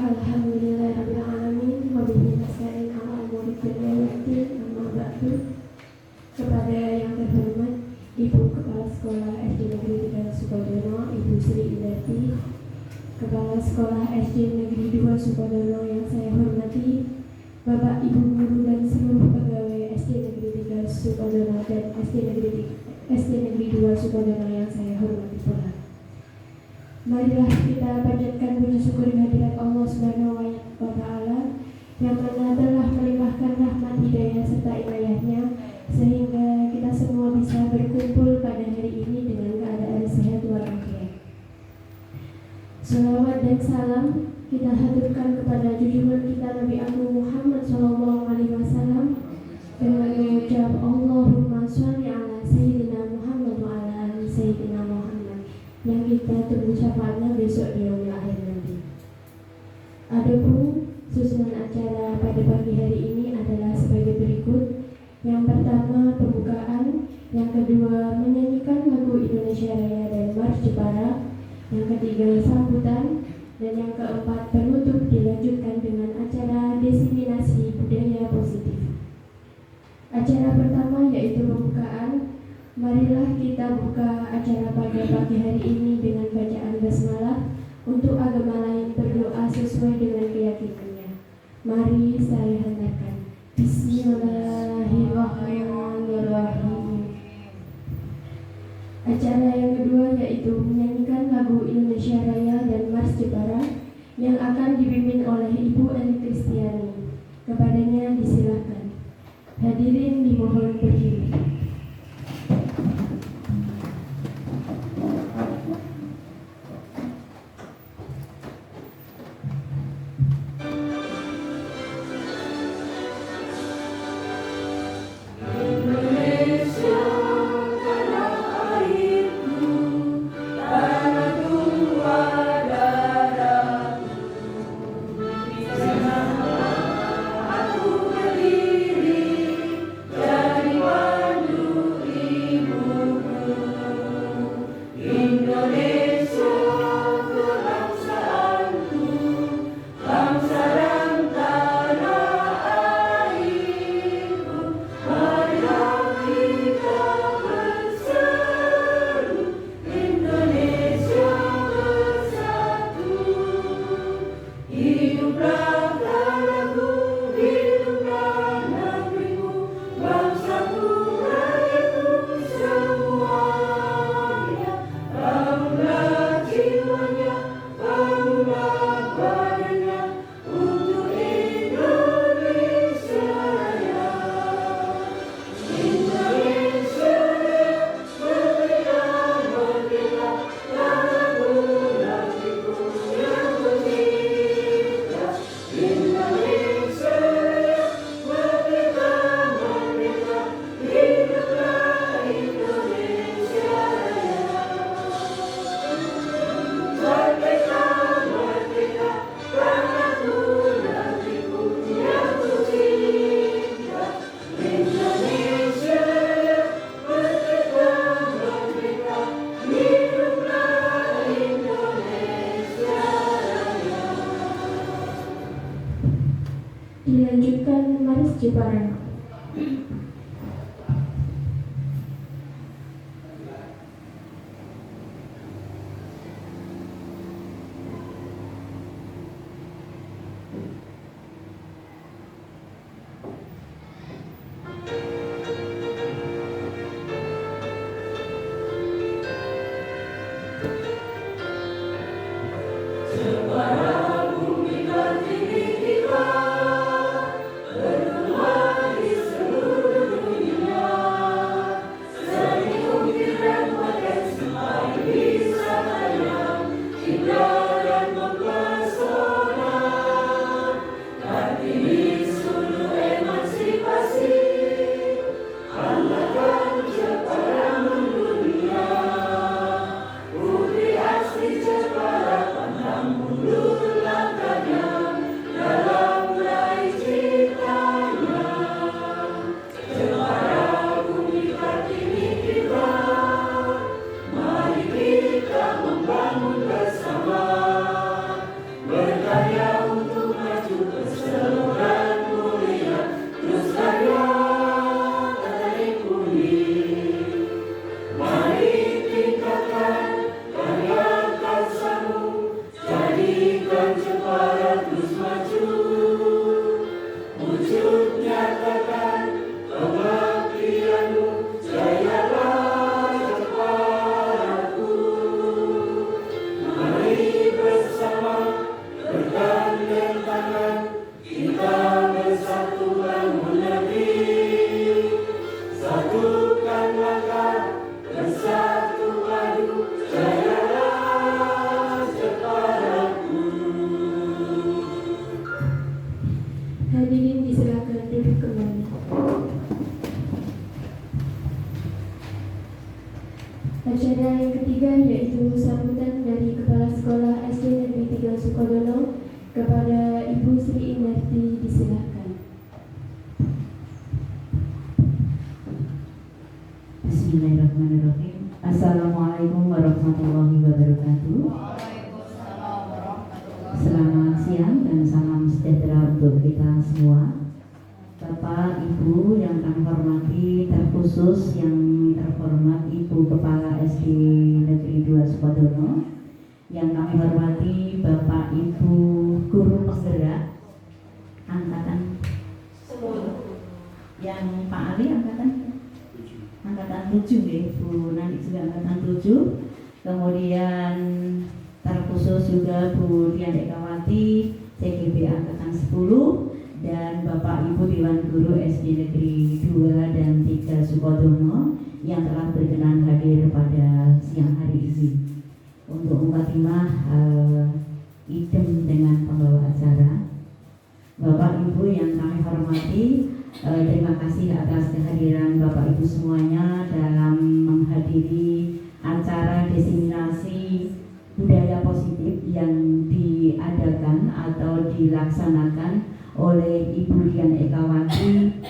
Alhamdulillahirabbil alamin wa bihi nasta'in 'ala umuri dunya waddin, amma ba'du. Kepada yang terhormat Ibu Kepala Sekolah SD Negeri 3 Sukodono, Ibu Sri Indarti, Kepala Sekolah SD Negeri 2 Sukodono yang saya hormati, Bapak Ibu guru dan seluruh pegawai SD Negeri 3 Sukodono dan SD Negeri 2 Sukodono yang saya hormati pula. Marilah kita panjatkan puji syukur kehadirat Allah Subhanahu wa Ta'ala yang mana telah melimpahkan rahmat hidayah serta inayahnya sehingga kita semua bisa berkumpul pada hari ini dengan keadaan sehat walafiat. Salawat dan salam kita haturkan kepada junjungan kita Nabi Agung Muhammad SAW dengan mengucap Allahumma sholli ala Sayyidina Muhammad wa ala ali Sayyidina Muhammad yang kita tunggu syafaatnya besok di yaumil akhir nanti. Adapun susunan acara pada pagi hari ini adalah sebagai berikut. Yang pertama pembukaan, yang kedua menyanyikan lagu Indonesia Raya dan Mars Jepara, yang ketiga sambutan, dan yang keempat penutup dilanjutkan dengan acara diseminasi budaya positif. Acara pertama yaitu pembukaan. Marilah kita buka acara pada pagi hari ini dengan bacaan basmalah untuk agama lain berdoa sesuai dengan keyakinannya. Mari saya hantarkan. Bismillahirrahmanirrahim. Acara yang kedua yaitu menyanyikan lagu Indonesia Raya dan Mars Jepara yang akan dipimpin oleh Ibu Eli Kristiani. Kepadanya disilakan. Hadirin dimohon berdiri. Dilanjutkan Mars Jepara. Seluruh Sukodono. Kepada Ibu Sri Indarti disilahkan. Bismillahirrahmanirrahim. Assalamualaikum warahmatullahi wabarakatuh. Selamat siang dan salam sejahtera untuk kita semua. Bapak, Ibu yang kami hormati, terkhusus yang terhormat Ibu Kepala SD Negeri 2 Sukodono, yang kami hormati Bapak Ibu Guru Penggerak angkatan 10, yang Pak Ali angkatan 7 ya, Bu Nani juga angkatan 7. Kemudian terkhusus juga Bu Dian Ekawati CGB angkatan 10, dan Bapak Ibu Dewan Guru SD Negeri 2 dan 3 Sukodono yang telah berkenan hadir pada siang hari ini untuk mukadimah idem dengan pembawa acara. Bapak Ibu yang kami hormati, terima kasih atas kehadiran Bapak Ibu semuanya dalam menghadiri acara diseminasi budaya positif yang diadakan atau dilaksanakan oleh Ibu Dian Ekawati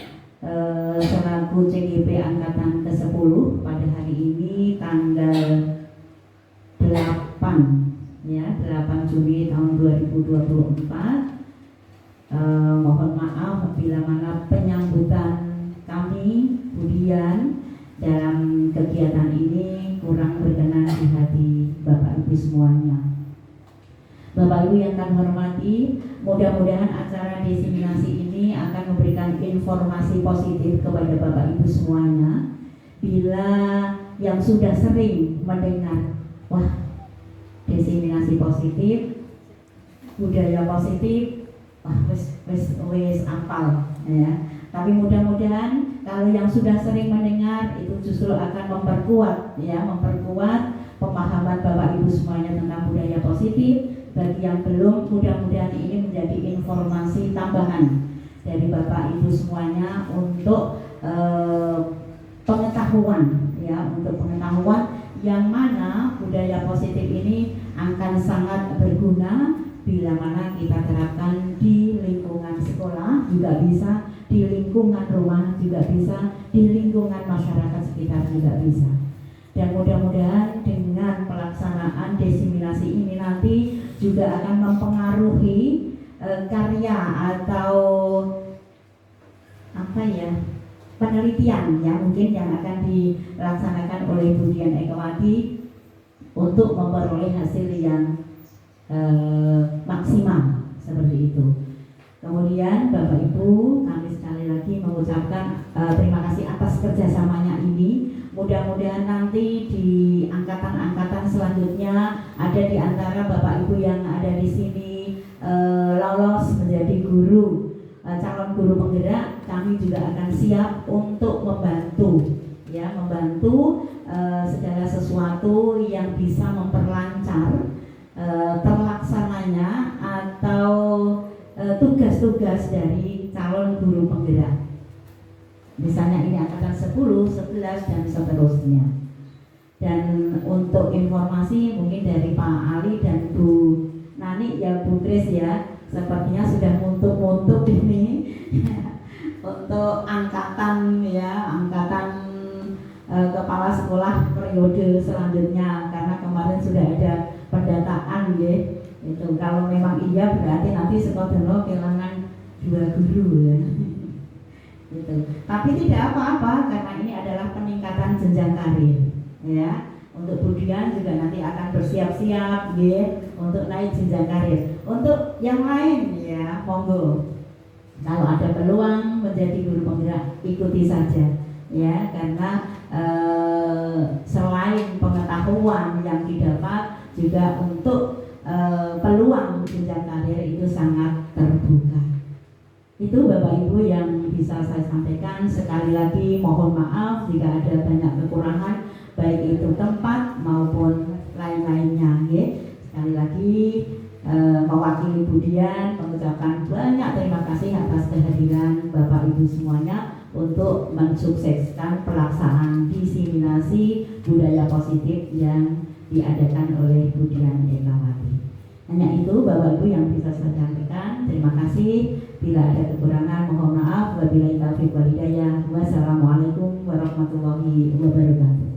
selaku CGP angkatan ke-10 pada hari ini tanggal 8 Juni tahun 2024. Mohon maaf bila mana penyambutan kami Budian dalam kegiatan ini kurang berkenan di hati Bapak Ibu semuanya. Bapak Ibu yang kami hormati, mudah-mudahan acara diseminasi ini akan memberikan informasi positif kepada Bapak Ibu semuanya. Bila yang sudah sering mendengar, wah, diseminasi positif, budaya positif, wah, wis apal ya. Tapi mudah-mudahan kalau yang sudah sering mendengar itu justru akan memperkuat pemahaman Bapak Ibu semuanya tentang budaya positif. Bagi yang belum, mudah-mudahan ini menjadi informasi tambahan dari Bapak Ibu semuanya untuk pengetahuan yang mana budaya positif ini akan sangat berguna bila mana kita terapkan di lingkungan sekolah, juga bisa di lingkungan rumah, juga bisa di lingkungan masyarakat sekitar, juga bisa. Dan mudah-mudahan dengan pelaksanaan diseminasi ini nanti juga akan mempengaruhi karya atau penelitian yang mungkin yang akan dilaksanakan oleh Bu Dian Ekawati untuk memperoleh hasil yang maksimal seperti itu. Kemudian Bapak Ibu, kami sekali lagi mengucapkan terima kasih atas kerjasamanya ini. Mudah-mudahan nanti di angkatan-angkatan selanjutnya ada di antara Bapak Ibu yang ada di sini lolos menjadi guru, calon guru penggerak. Kami juga akan siap untuk membantu segala sesuatu yang bisa memperlancar terlaksananya atau tugas-tugas dari calon guru penggerak. Misalnya ini angkatan 10, 11 dan seterusnya. Dan untuk informasi mungkin dari Pak Ali dan Bu Nani ya, Bu Kris ya, sepertinya sudah muntuk-muntuk ini untuk angkatan kepala sekolah periode selanjutnya, karena kemarin sudah ada pendataan ya. Itu kalau memang iya berarti nanti Sukodono kehilangan 2 guru ya. Gitu. Tapi tidak apa-apa karena ini adalah peningkatan jenjang karir ya. Untuk Budian juga nanti akan bersiap-siap ya untuk naik jenjang karir. Untuk yang lain ya monggo. Kalau ada peluang menjadi guru penggerak ikuti saja ya, karena selain pengetahuan yang didapat juga untuk peluang jenjang karir itu sangat terbuka. Itu Bapak Ibu yang bisa saya sampaikan. Sekali lagi mohon maaf jika ada banyak kekurangan, baik itu tempat maupun lain-lainnya ya. Sekali lagi mewakili Budian mengucapkan banyak terima kasih atas kehadiran Bapak Ibu semuanya untuk mensukseskan pelaksanaan diseminasi budaya positif yang diadakan oleh Budian Ekawati. Hanya itu Bapak Ibu yang bisa saya sampaikan. Terima kasih. Bila ada kekurangan mohon maaf. Wabillahi taufiq wal hidayah. Wassalamualaikum warahmatullahi wabarakatuh.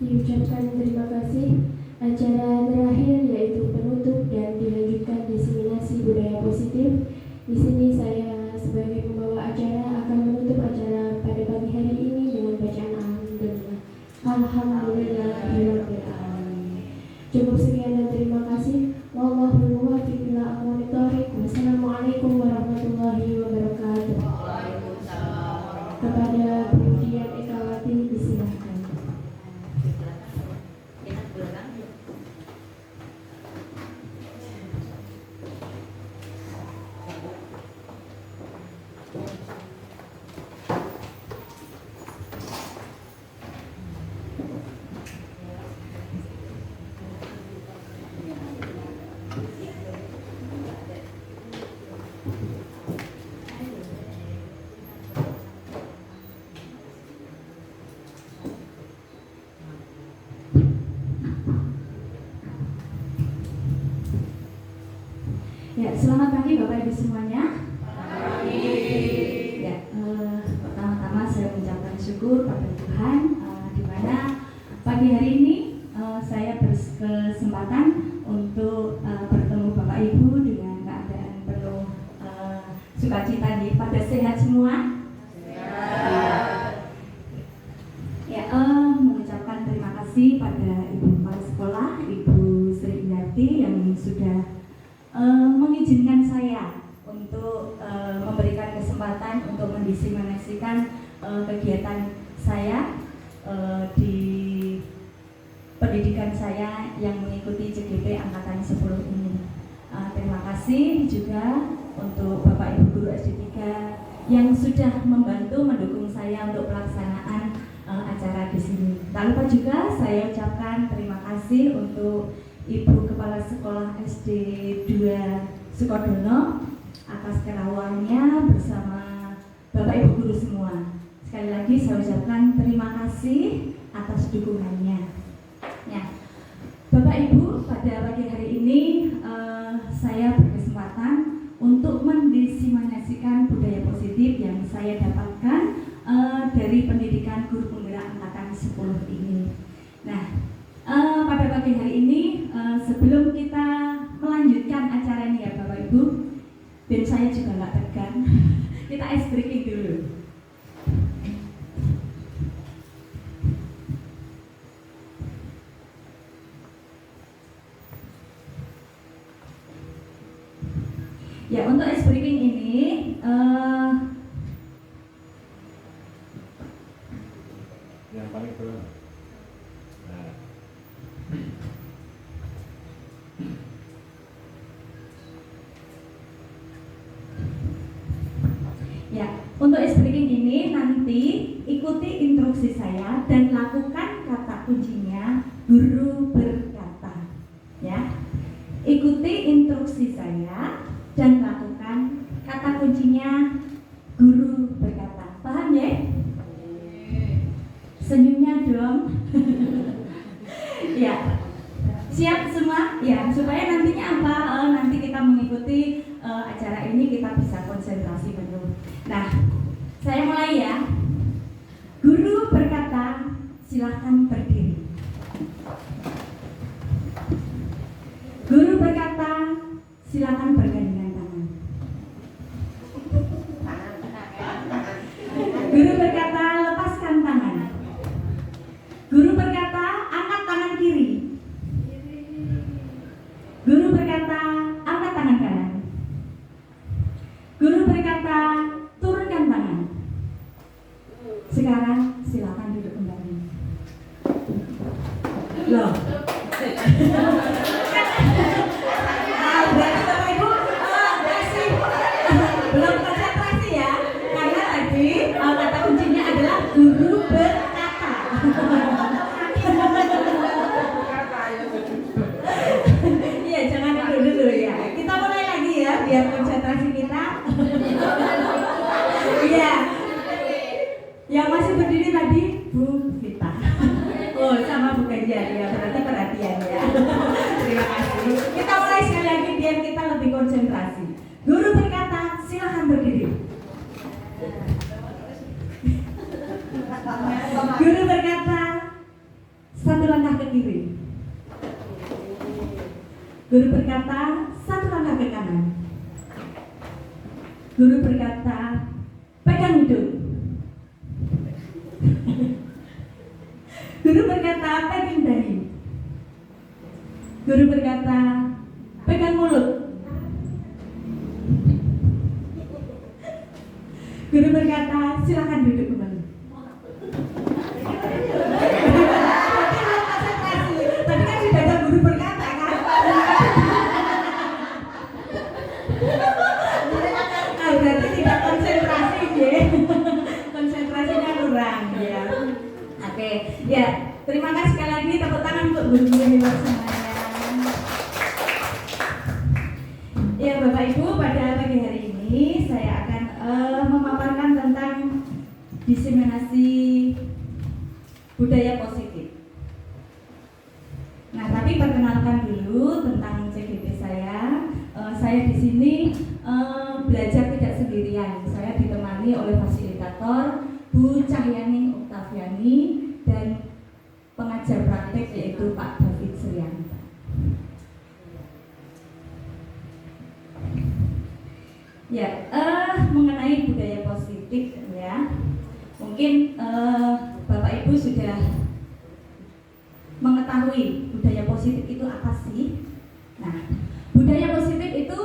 Diucapkan terima kasih. Acara terakhir yaitu penutup dan dilanjutkan diseminasi budaya positif. Di sini saya sebagai pembawa acara akan menutup acara pada pagi hari ini dengan bacaan alhamdulillah. Alhamdulillahirabbil alamin. Cukup sekian dan terima kasih. Wallahul muwaffiq ila aqwamit thoriq. Wassalamualaikum warahmatullahi wabarakatuh. Kepada Bu Dian Ekawati disilahkan. Ya, selamat pagi Bapak Ibu semuanya. Ya, pertama-tama saya mengucapkan syukur pada Tuhan di mana pagi hari ini saya berkesempatan untuk bertemu Bapak Ibu dengan keadaan penuh sukacita nih. Pada sehat semua? Ya, mengucapkan terima kasih pada Ibu Kepala Sekolah, Ibu Sri Indarti yang sudah mengizinkan saya untuk memberikan kesempatan untuk mendiseminasikan kegiatan saya di pendidikan saya yang mengikuti CGP Angkatan 10 ini. Terima kasih juga untuk Bapak Ibu Guru SD 3 yang sudah membantu mendukung saya untuk pelaksanaan acara di sini. Tak lupa juga saya ucapkan terima kasih untuk Ibu Kepala Sekolah SD 2 Sukodono atas kerawannya bersama Bapak Ibu Guru semua. Sekali lagi saya ucapkan terima kasih atas dukungannya. Ya, Bapak Ibu, pada pagi hari ini saya berkesempatan untuk mendiseminasikan budaya positif yang saya dapatkan dari pendidikan guru penggerak angkatan 10 ini. Nah, pada pagi hari ini sebelum kita melanjutkan acara ini ya Bapak Ibu, dan saya juga nggak tegang, kita ice breaking dulu. Ya, untuk ice breaking ini yang paling berat. Nah. Ya, untuk ice breaking ini nanti ikuti instruksi saya dan lakukan kata kuncinya guru berkata. Ya, ikuti instruksi saya dan lakukan kata kuncinya guru berkata. Paham ya? Senyumnya dong. Ya, siap semua? Ya, supaya nantinya apa? Nanti kita mengikuti acara ini kita bisa konsentrasi penuh. Nah, saya mulai ya. Guru berkata, silakan berdiri. Guru berkata, silakan bergandengan tangan. Guru berkata, lepaskan tangan. Guru berkata, angkat tangan kiri. Guru berkata, angkat tangan kanan. Guru berkata, turunkan tangan. Sekarang silakan duduk kembali. Loh. Berarti Bapak Ibu masih belum konsentrasi ya, karena tadi kata kuncinya adalah guru berkata. Iya, jangan dulu ya. Kita mulai lagi ya, biar konsentrasi kita. Iya. Yang masih ini tadi Bu Vita. Oh, sama Bu Ganjar ya, berarti perhatian ya. Terima kasih. Kita mulai sekali lagi biar kita lebih konsentrasi. Guru berkata, silakan berdiri. Guru berkata, satu langkah ke kiri. Guru berkata, satu langkah ke kanan. Guru berkata, pegang hidung. Guru berkata, pegang dahi. Guru berkata, pegang mulut. Guru berkata, silakan duduk kembali. Tadi kan sudah ada guru berkata kan? Ah, berarti tidak konsentrasi ya. Konsentrasinya kurang ya. Oke, ya terima kasih sekali lagi, tepuk tangan untuk guru hebat semuanya. Ya Bapak Ibu, pada pagi hari ini saya akan memaparkan tentang diseminasi budaya positif. Nah, tapi perkenalkan dulu tentang CGP saya. Saya di sini belajar tidak sendirian. Saya ditemani oleh fasilitator Bu Cahyani Oktaviani dan pengajar praktek yaitu Pak David Suryanto. Ya, mengenai budaya positif ya, mungkin Bapak Ibu sudah mengetahui budaya positif itu apa sih? Nah, budaya positif itu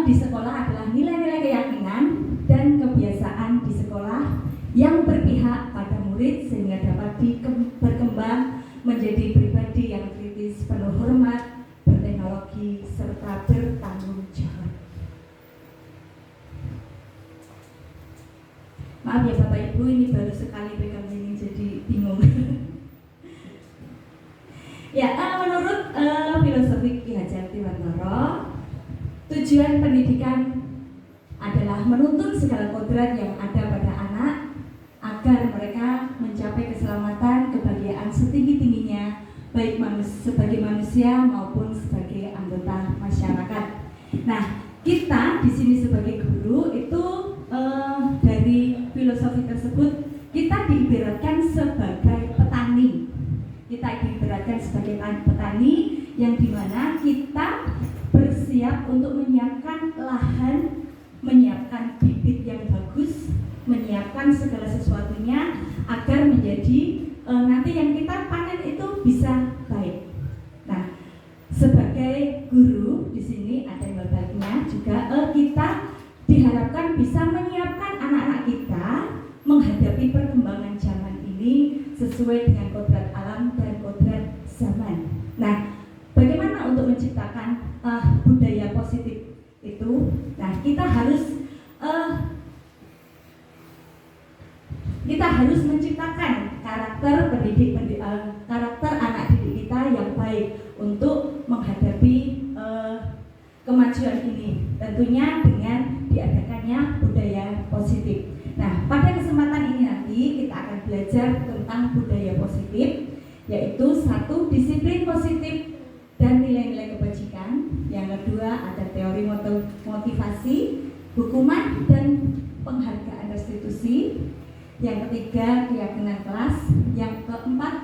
di sekolah adalah nilai-nilai keyakinan dan kebiasaan di sekolah yang berpihak pada murid sehingga dapat berkembang menjadi pribadi yang kritis, penuh hormat, berteknologi, serta bertanggung jawab. Maaf ya Bapak Ibu, ini baru sekali pegang ini jadi bingung. Ya, menurut filosofi Ki Hajar Dewantara, tujuan pendidikan adalah menuntun segala kodrat yang ada pada anak agar mereka mencapai keselamatan, kebahagiaan setinggi-tingginya, baik sebagai manusia maupun sebagai anggota masyarakat. Nah, kita di sini sebagai guru itu dari filosofi tersebut kita diibaratkan sebagai petani. Kita diibaratkan sebagai petani yang dimana kita bersiap untuk menyiapkan lahan, menyiapkan bibit yang bagus, menyiapkan segala sesuatunya agar menjadi nanti yang kita panen itu bisa baik. Nah, sebagai guru di sini ada yang baiknya juga kita diharapkan bisa menyiapkan anak-anak kita menghadapi perkembangan zaman ini sesuai dengan kodrat alam dan kodrat zaman. Nah, bagaimana untuk menciptakan budaya positif itu? Nah, kita harus menciptakan karakter karakter anak didik kita yang baik untuk menghadapi kemajuan ini. Tentunya dengan diadakannya budaya positif. Nah, pada kesempatan ini nanti kita akan belajar tentang budaya positif, yaitu satu, disiplin positif dan nilai-nilai kebajikan. Yang kedua ada teori motivasi, hukuman dan penghargaan restitusi. Yang ketiga keyakinan kelas. Yang keempat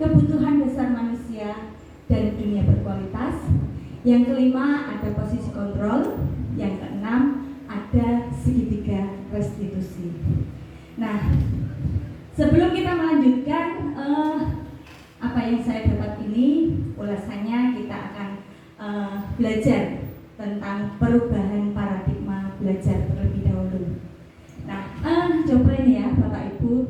kebutuhan dasar manusia dan dunia berkualitas. Yang kelima ada posisi kontrol. Yang keenam ada segitiga restitusi. Nah, sebelum kita melanjutkan apa yang saya dapat ini, ulasannya kita akan belajar tentang perubahan paradigma belajar terlebih dahulu. Nah, coba ini ya Bapak Ibu,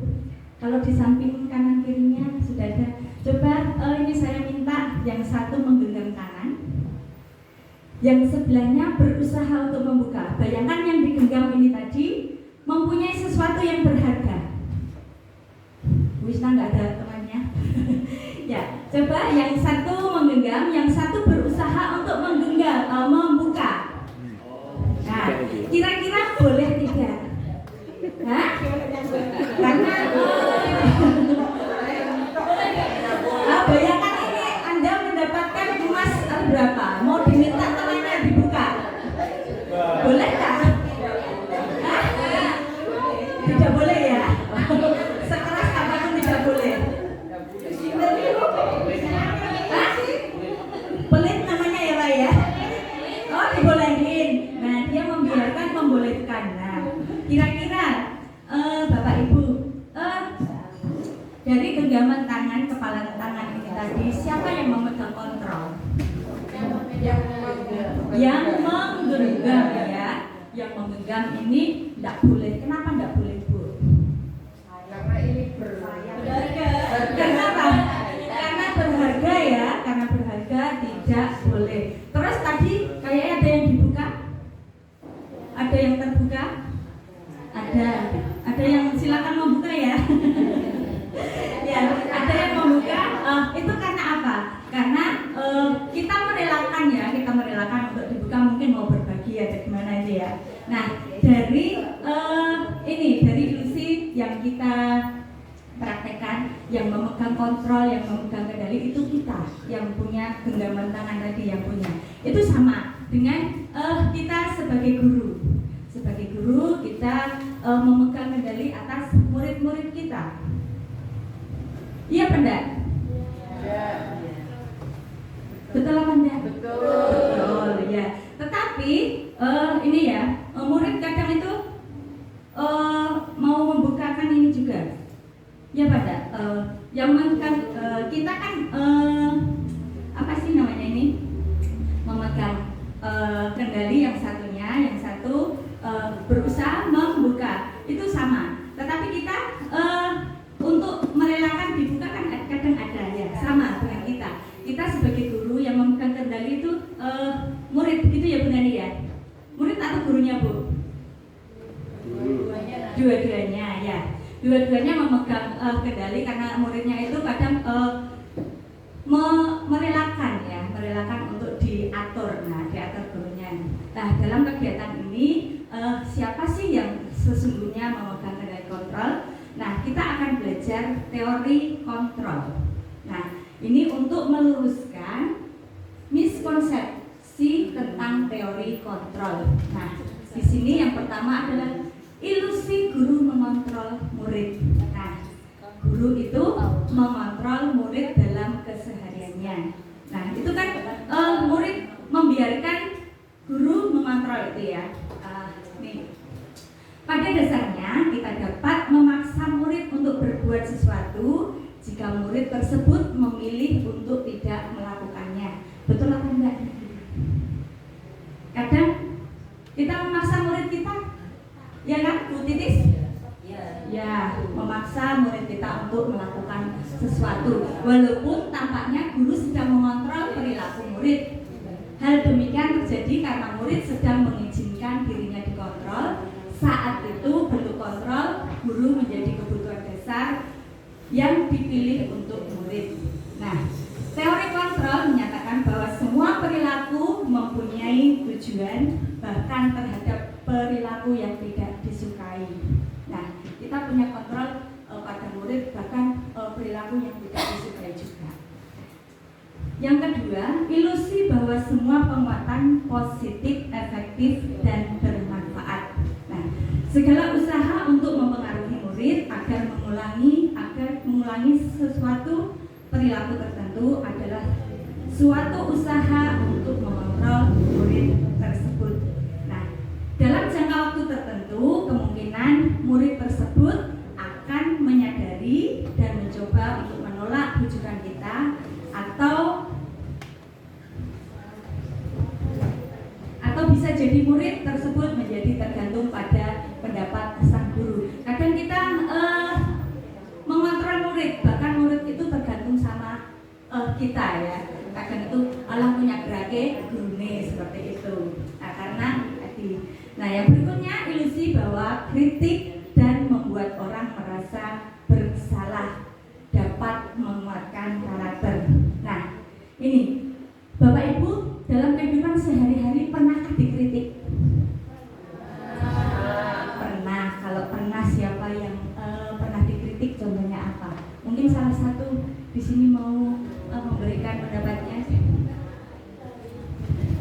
kalau di samping kanan kirinya sudah ada. Coba ini saya minta yang satu menggenggam kanan, yang sebelahnya berusaha untuk membuka. Bayangkan yang digenggam ini tadi mempunyai sesuatu yang berharga. Wisna nggak ada temannya. Ya, coba yang satu menggenggam, yang satu berusaha untuk membuka. Nah, kira-kira boleh tidak? Hah? Karena Nah, bayangkan ini Anda mendapatkan emas berapa? Mau diminta tangannya dibuka? Boleh tak? Hah? Tidak boleh ya? Sekeras apapun tidak boleh. Hah? Pelit namanya ya Pak ya? Oh dibolehin. Nah dia membiarkan membolehkan. Nah kira-kira Bapak Ibu dari genggaman tangan, kepala tangan ini tadi siapa yang memegang kontrol? Yang menggenggam ya. Yang menggenggam ini tidak boleh. Kenapa tidak boleh Bu? Karena ini berharga. Kenapa? Karena berharga ya, karena berharga tidak boleh. Terus tadi kayaknya ada yang dibuka? Ada yang terbuka? Ada yang silakan membuka ya. Ya, ada yang membuka. Itu karena apa? Karena kita merelakan untuk dibuka, mungkin mau berbagi atau gimana aja ya. Nah, dari ilusi yang kita praktekkan, yang memegang kontrol, yang memegang kendali itu kita yang punya genggaman tangan tadi yang punya. Itu sama dengan kita sebagai guru. Sebagai guru kita memegang kendali atas murid-murid kita. Iya Benda? Ya. Betul apa enggak? Betul. Betul ya. Tetapi ini ya, murid kadang itu mau membukakan ini juga. Ya pada yang kita kan apa sih namanya ini? Memegang kendali yang satunya, yang satu berusaha membuka. Itu sama. Tetapi kita untuk merelakan dibuka kan kadang ada ya, sama dengan kita. Kita sebagai guru yang memegang kendali itu murid, begitu ya Bu Nani ya? Murid atau gurunya Bu? Dua-duanya ya. Dua-duanya memegang kendali karena muridnya itu kadang merelakan ya, merelakan untuk diatur. Nah, diatur gurunya. Nah, dalam kegiatan ini siapa sih yang sesungguhnya memegang kendali kontrol? Nah, kita akan belajar teori kontrol. Nah, ini untuk meluruskan miskonsepsi tentang teori kontrol. Nah, di sini yang pertama adalah ilusi guru mengontrol murid. Nah, guru itu mengontrol murid dalam kesehariannya. Nah, itu kan murid membiarkan guru mengontrol itu ya. Nih. Pada dasarnya kita dapat memaksa murid untuk berbuat sesuatu jika murid tersebut memilih untuk tidak melakukannya. Betul atau enggak? Kadang kita memaksa murid kita, ya kan, Bu Titis? Ya, memaksa murid kita untuk melakukan sesuatu, walaupun tampaknya guru sedang mengontrol perilaku murid. Hal demikian terjadi karena murid sedang mengizinkan dirinya dikontrol. Saat itu bentuk kontrol guru menjadi kebutuhan dasar yang dipilih untuk murid. Nah, teori kontrol menyatakan bahwa semua perilaku mempunyai tujuan, bahkan terhadap perilaku yang tidak disukai. Nah, kita punya kontrol pada murid, bahkan perilaku yang tidak disukai juga. Yang kedua, ilusi bahwa semua penguatan positif, efektif, dan bermanfaat. Nah, segala usaha untuk mempengaruhi murid agar mengulangi sesuatu perilaku tertentu adalah suatu usaha untuk mengontrol murid tersebut. Nah, dalam jangka waktu tertentu, kemungkinan murid tersebut akan menyadari dan mencoba untuk menolak bujukan kita atau bisa jadi murid tersebut menjadi tergantung pada pendapat sang guru. Kadang kita mengontrol murid, bahkan murid itu tergantung sama kita ya. Kadang itu Allah punya gerake gurune seperti itu. Nah, karena tadi. Nah, yang berikutnya ilusi bahwa kritik dan membuat orang merasa bersalah dapat menguatkan karakter. Nah, ini Bapak Ibu dalam kehidupan sehari-hari pernahkah dikritik? Pernah. Kalau pernah, siapa yang pernah dikritik? Contohnya apa? di sini mau memberikan pendapatnya?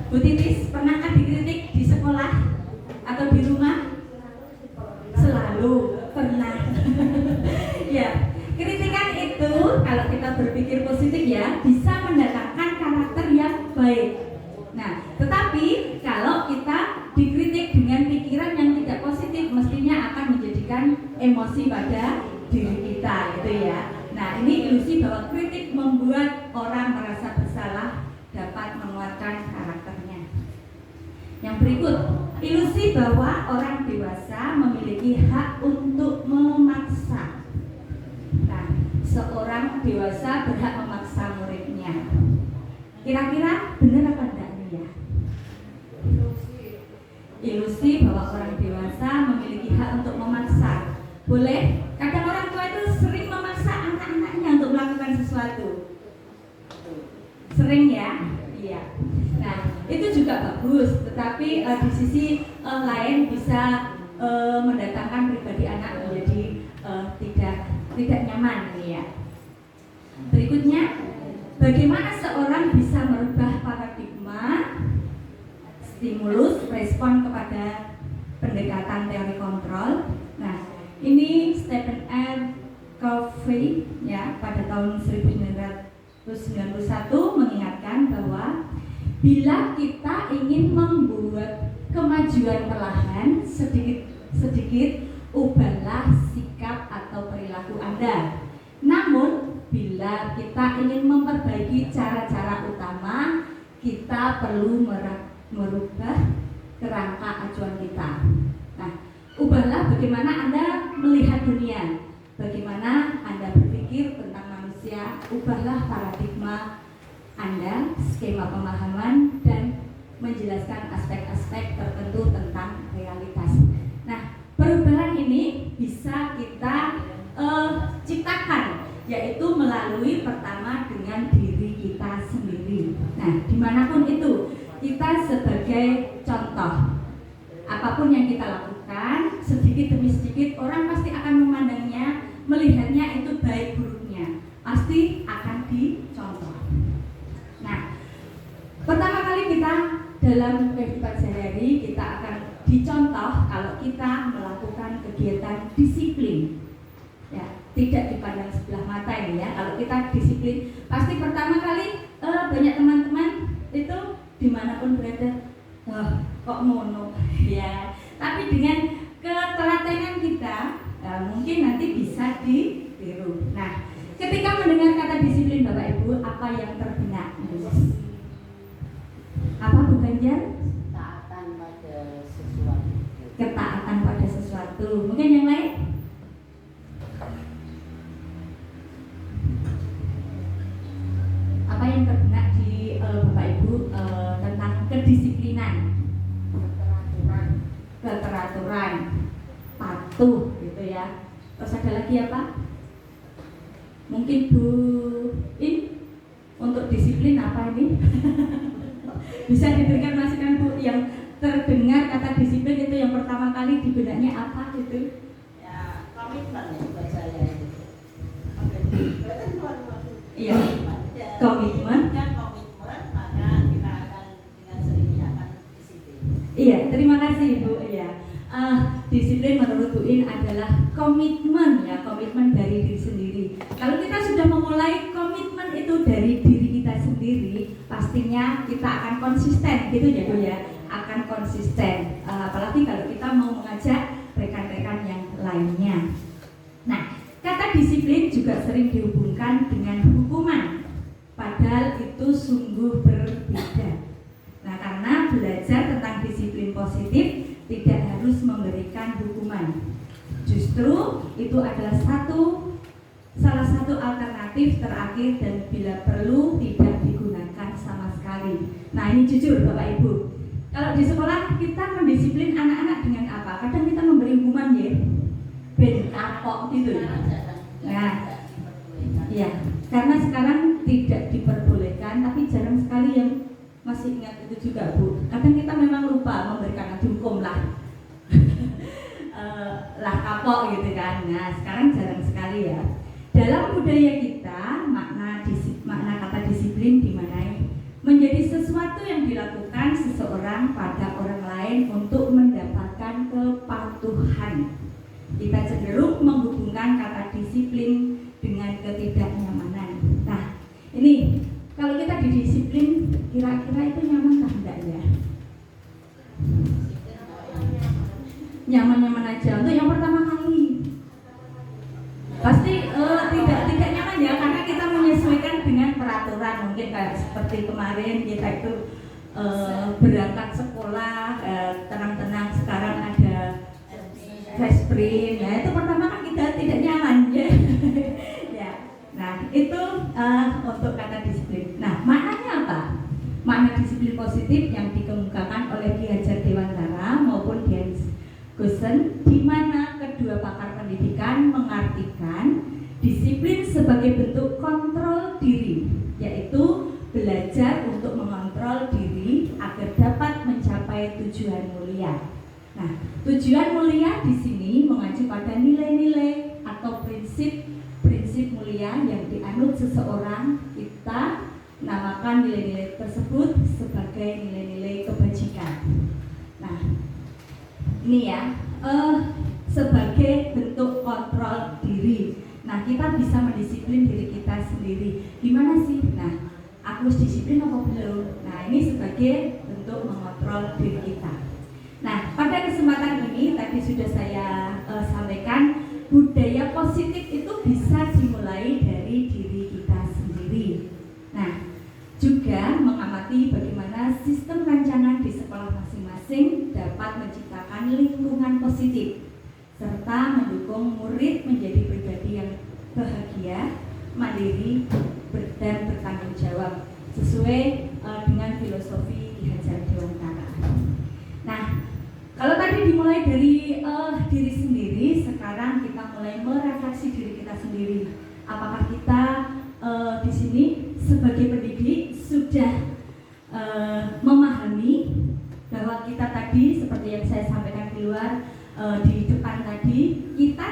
Bu Titis, pernahkah dikritik di sekolah atau di rumah? Selalu pernah. Ya, kritikan itu kalau kita berpikir positif ya bisa mendatangkan karakter yang baik. Nah, tetapi kalau kita dikritik dengan pikiran yang tidak positif, mestinya akan menjadikan emosi pada diri kita, gitu ya. Nah, ini ilusi bahwa kritik membuat orang merasa bersalah, dapat menguatkan karakternya. Yang berikut, ilusi bahwa orang dewasa memiliki hak untuk memaksa. Nah, seorang dewasa berhak memaksa muridnya. Kira-kira benar apa enggak nih ya? Ilusi bahwa orang dewasa memiliki hak untuk memaksa. Boleh? Kadang orang tua itu sering memaksa anak-anaknya untuk melakukan sesuatu. Sering ya? Iya. Nah, itu juga bagus, tetapi di sisi lain bisa mendatangkan pribadi anak menjadi tidak nyaman nih ya. Berikutnya, bagaimana seorang bisa merubah paradigma stimulus respon kepada pendekatan teori kontrol. Nah, ini Stephen R. Covey ya pada tahun 1991 mengingatkan bahwa bila kita ingin membuat kemajuan perlahan, sedikit ubahlah sikap atau perilaku Anda. Namun, bila kita ingin memperbaiki cara-cara utama, kita perlu merubah kerangka acuan kita. Nah, ubahlah bagaimana Anda melihat dunia, bagaimana Anda berpikir tentang manusia, ubahlah paradigma Anda, skema pemahaman, dan menjelaskan aspek-aspek tertentu tentang realitas. Nah, perubahan ini bisa kita ciptakan, yaitu melalui pertama dengan diri kita sendiri. Nah, dimanapun itu, kita sebagai contoh, apapun yang kita lakukan, sedikit demi sedikit orang pasti akan memandangnya, melihatnya itu baik buruknya, pasti akan dicontoh. Nah, pertama kali kita dalam kehidupan sehari-hari kita akan dicontoh kalau kita melakukan kegiatan disiplin. Ya, tidak dipandang sebelah mata ini ya. Kalau kita disiplin, pasti pertama kali banyak teman-teman itu dimanapun berada, kok mono ya. Tapi dengan ketelatenan kita, mungkin nanti bisa ditiru. Nah, ketika mendengar kata disiplin Bapak Ibu, apa yang terbenak? Apa Bu Ganjar? Taatan pada sesuatu. Ketaatan pada sesuatu. Mungkin yang lain? Apa yang terbenak di Bapak Ibu tentang kedisiplinan? Keteraturan, patuh gitu ya. Terus ada lagi apa? Mungkin Bu In, untuk disiplin apa ini? Bisa diberikan masukan Bu, yang terdengar kata disiplin itu yang pertama kali di benaknya apa gitu? Ya, komitmen ya buat saya itu. Iya, komitmen. Maka kita akan dengan sendirinya akan disiplin. Iya, terima kasih Bu. Iya, disiplin menurut Bu In adalah komitmen ya, komitmen dari diri sendiri. Kalau kita sudah memulai komitmen itu dari diri kita sendiri, pastinya kita akan konsisten, gitu ya Bu ya, akan konsisten. Apalagi kalau kita mau mengajak rekan-rekan yang lainnya. Nah, kata disiplin juga sering dihubungkan dengan hukuman, padahal itu sungguh berbeda. Nah, karena belajar tentang disiplin positif tidak harus memberikan hukuman. Justru itu adalah salah satu alternatif terakhir dan bila perlu tidak digunakan sama sekali. Nah, ini jujur Bapak Ibu, kalau di sekolah kita mendisiplin anak-anak dengan apa? Kadang kita memberi hukuman ya, ben kapok gitu ya. Nah, iya, karena sekarang tidak diperbolehkan, tapi jarang sekali yang masih ingat itu juga Bu. Kadang kita memang lupa memberikan hukum lah. Lah kapok gitu kan. Nah, sekarang jarang sekali ya. Dalam budaya kita, makna ini kalau kita didisiplin kira-kira itu nyaman atau enggak ya? Nyaman-nyaman aja. Untuk yang pertama kali pasti tidak nyaman ya, karena kita menyesuaikan dengan peraturan. Mungkin kayak seperti kemarin kita itu berangkat sekolah tenang-tenang, sekarang ada fast sprint ya, itu pertama kan kita tidak nyaman ya. Ya. Nah itu untuk kata disiplin. Nah maknanya apa? Makna disiplin positif yang dikemukakan oleh Ki Hajar Dewantara maupun Dian Goosen, di mana kedua pakar pendidikan mengartikan disiplin sebagai bentuk kontrol diri, yaitu belajar untuk mengontrol diri agar dapat mencapai tujuan mulia. Nah, tujuan mulia di sini mengacu pada nilai-nilai atau prinsip mulia yang dianut seseorang. Kita namakan nilai-nilai tersebut sebagai nilai-nilai kebajikan. Nah, ini ya, sebagai bentuk kontrol diri. Nah, kita bisa mendisiplin diri kita sendiri. Gimana sih? Nah, aku harus disiplin apa belum? Nah, ini sebagai bentuk mengontrol diri kita. Nah, pada kesempatan ini tadi sudah saya sampaikan, budaya positif itu bisa dimulai dari diri kita sendiri. Nah, juga mengamati bagaimana sistem rancangan di sekolah masing-masing dapat menciptakan lingkungan positif serta mendukung murid menjadi pribadi yang bahagia, mandiri, dan bertanggung jawab sesuai dengan filosofi Ki Hajar Dewantara. Nah, kalau tadi dimulai dari diri sendiri, sekarang kita mulai merefleksi diri kita sendiri. Apakah kita di sini sebagai pendidik sudah memahami bahwa kita tadi, seperti yang saya sampaikan di luar di depan tadi, kita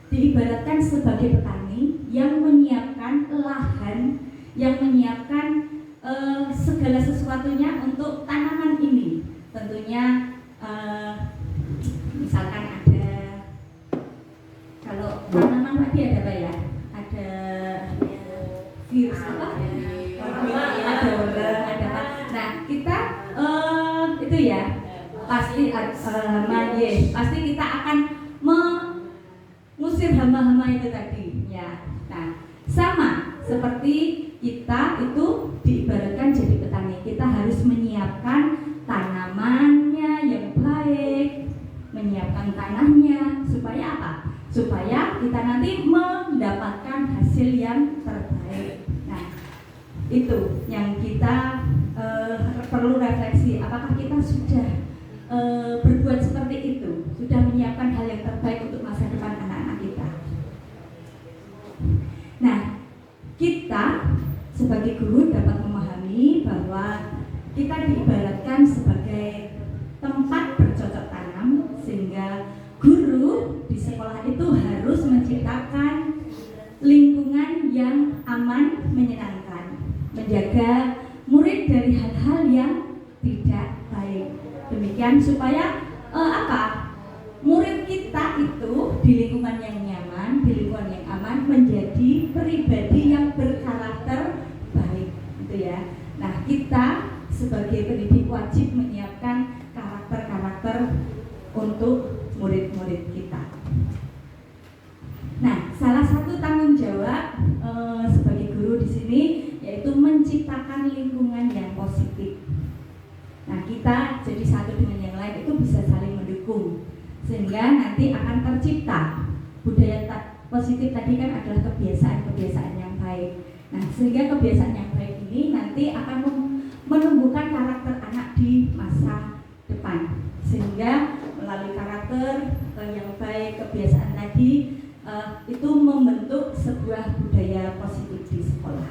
diibaratkan sebagai petani yang menyiapkan lahan, yang menyiapkan segala sesuatunya untuk tanaman ini. Tentunya misalkan ada, kalau tanaman tadi ada apa ya? Ada virus apa? Ada orang, ada apa? Nah, kita itu ya pasti pasti kita akan mengusir hama-hama itu tadi ya. Nah, sama seperti kita itu diibaratkan jadi petani, kita harus menyiapkan tanamannya yang baik, menyiapkan tanahnya supaya apa? Supaya kita nanti mendapatkan hasil yang terbaik. Nah, itu yang kita perlu refleksi. Apakah kita sudah berbuat seperti itu? Sudah menyiapkan hal yang terbaik untuk masa depan anak-anak kita? Nah, kita sebagai guru dapat memahami bahwa kita diibaratkan sebagai tempat bercocok tanam, sehingga guru di sekolah itu harus menciptakan lingkungan yang aman, menyenangkan, menjaga murid dari hal-hal yang tidak baik. Demikian supaya murid kita itu di lingkungan yang nyaman, di lingkungan yang aman, menjadi pribadi yang berkarakter baik, gitu ya. Nah, kita sebagai pendidik wajib menyiapkan karakter-karakter untuk murid-murid kita. Nah, salah satu tanggung jawab sebagai guru di sini yaitu menciptakan lingkungan yang positif. Nah, kita jadi satu dengan yang lain itu bisa saling mendukung, sehingga nanti akan tercipta budaya positif. Tadi kan adalah kebiasaan-kebiasaan yang baik. Nah, sehingga kebiasaan yang baik ini nanti akan menumbuhkan karakter anak di masa depan, sehingga melalui karakter yang baik, kebiasaan tadi itu membentuk sebuah budaya positif di sekolah.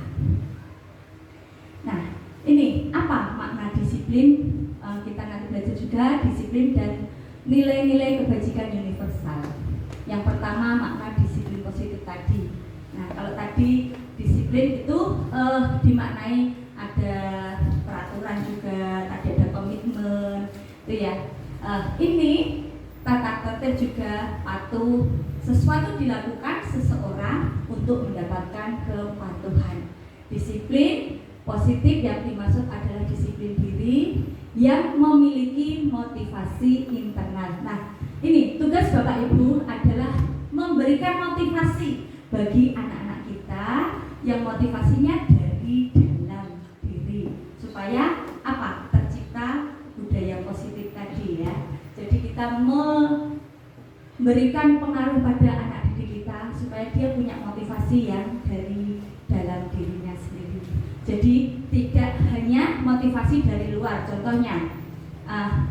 Nah, ini apa makna disiplin? Kita nanti belajar juga disiplin dan nilai-nilai kebajikan universal. Yang pertama, makna disiplin positif tadi. Nah, kalau tadi disiplin itu dimaknai ada peraturan juga, tadi ada komitmen, itu ya. Ini tata tertib juga patuh, sesuatu dilakukan seseorang untuk mendapatkan kepatuhan. Disiplin positif yang dimaksud adalah disiplin diri yang memiliki motivasi internal. Nah, ini tugas Bapak Ibu adalah memberikan motivasi bagi anak-anak kita yang motivasinya dari dalam diri supaya apa? Tercipta budaya positif tadi ya. Jadi kita memberikan pengaruh pada anak didik kita supaya dia punya motivasi yang dari dalam dirinya sendiri. Jadi tidak hanya motivasi dari luar. Contohnya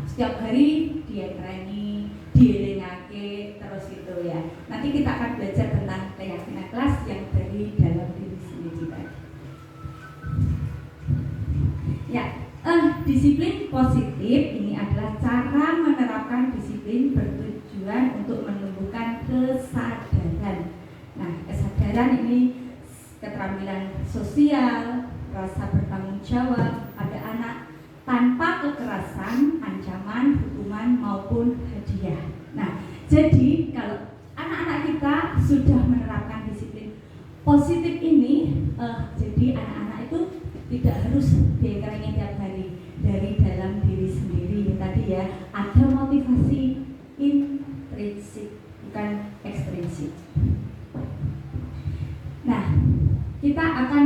setiap hari dia training, dielingake terus gitu ya. Nanti kita akan belajar tentang keyakinan kelas yang dari dalam diri sendiri tadi. Ya, disiplin positif ini adalah cara menerapkan disiplin bertujuan untuk menumbuhkan kesadaran. Nah, kesadaran ini keterampilan sosial, rasa bertanggung jawab pada anak tanpa kekerasan, ancaman, hukuman maupun hadiah. Nah, jadi kalau anak-anak kita sudah menerapkan disiplin positif ini, jadi anak-anak itu tidak harus diengkeringin tiap hari dari dalam diri sendiri. Tadi ya, ada motivasi intrinsik, bukan ekstrinsik. Nah, kita akan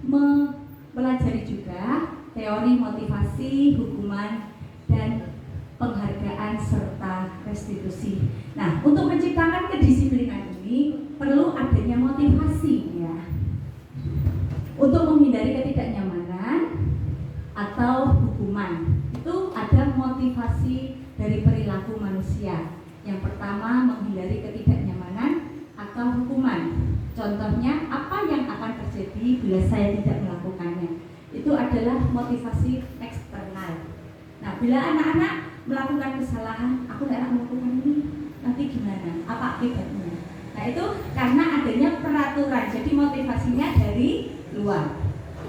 mempelajari juga teori motivasi, hukuman, dan penghargaan serta restitusi. Nah, untuk menciptakan kedisiplinan ini perlu adanya motivasi ya. Untuk menghindari ketidaknyamanan atau hukuman, itu ada motivasi dari perilaku manusia. Yang pertama, menghindari ketidaknyamanan atau hukuman. Contohnya, apa yang akan terjadi bila saya tidak melakukannya? Itu adalah motivasi eksternal. Nah, bila anak-anak melakukan kesalahan, aku tidak melakukan ini, nanti gimana? Apa akibatnya? Nah, itu karena adanya peraturan, jadi motivasinya dari luar.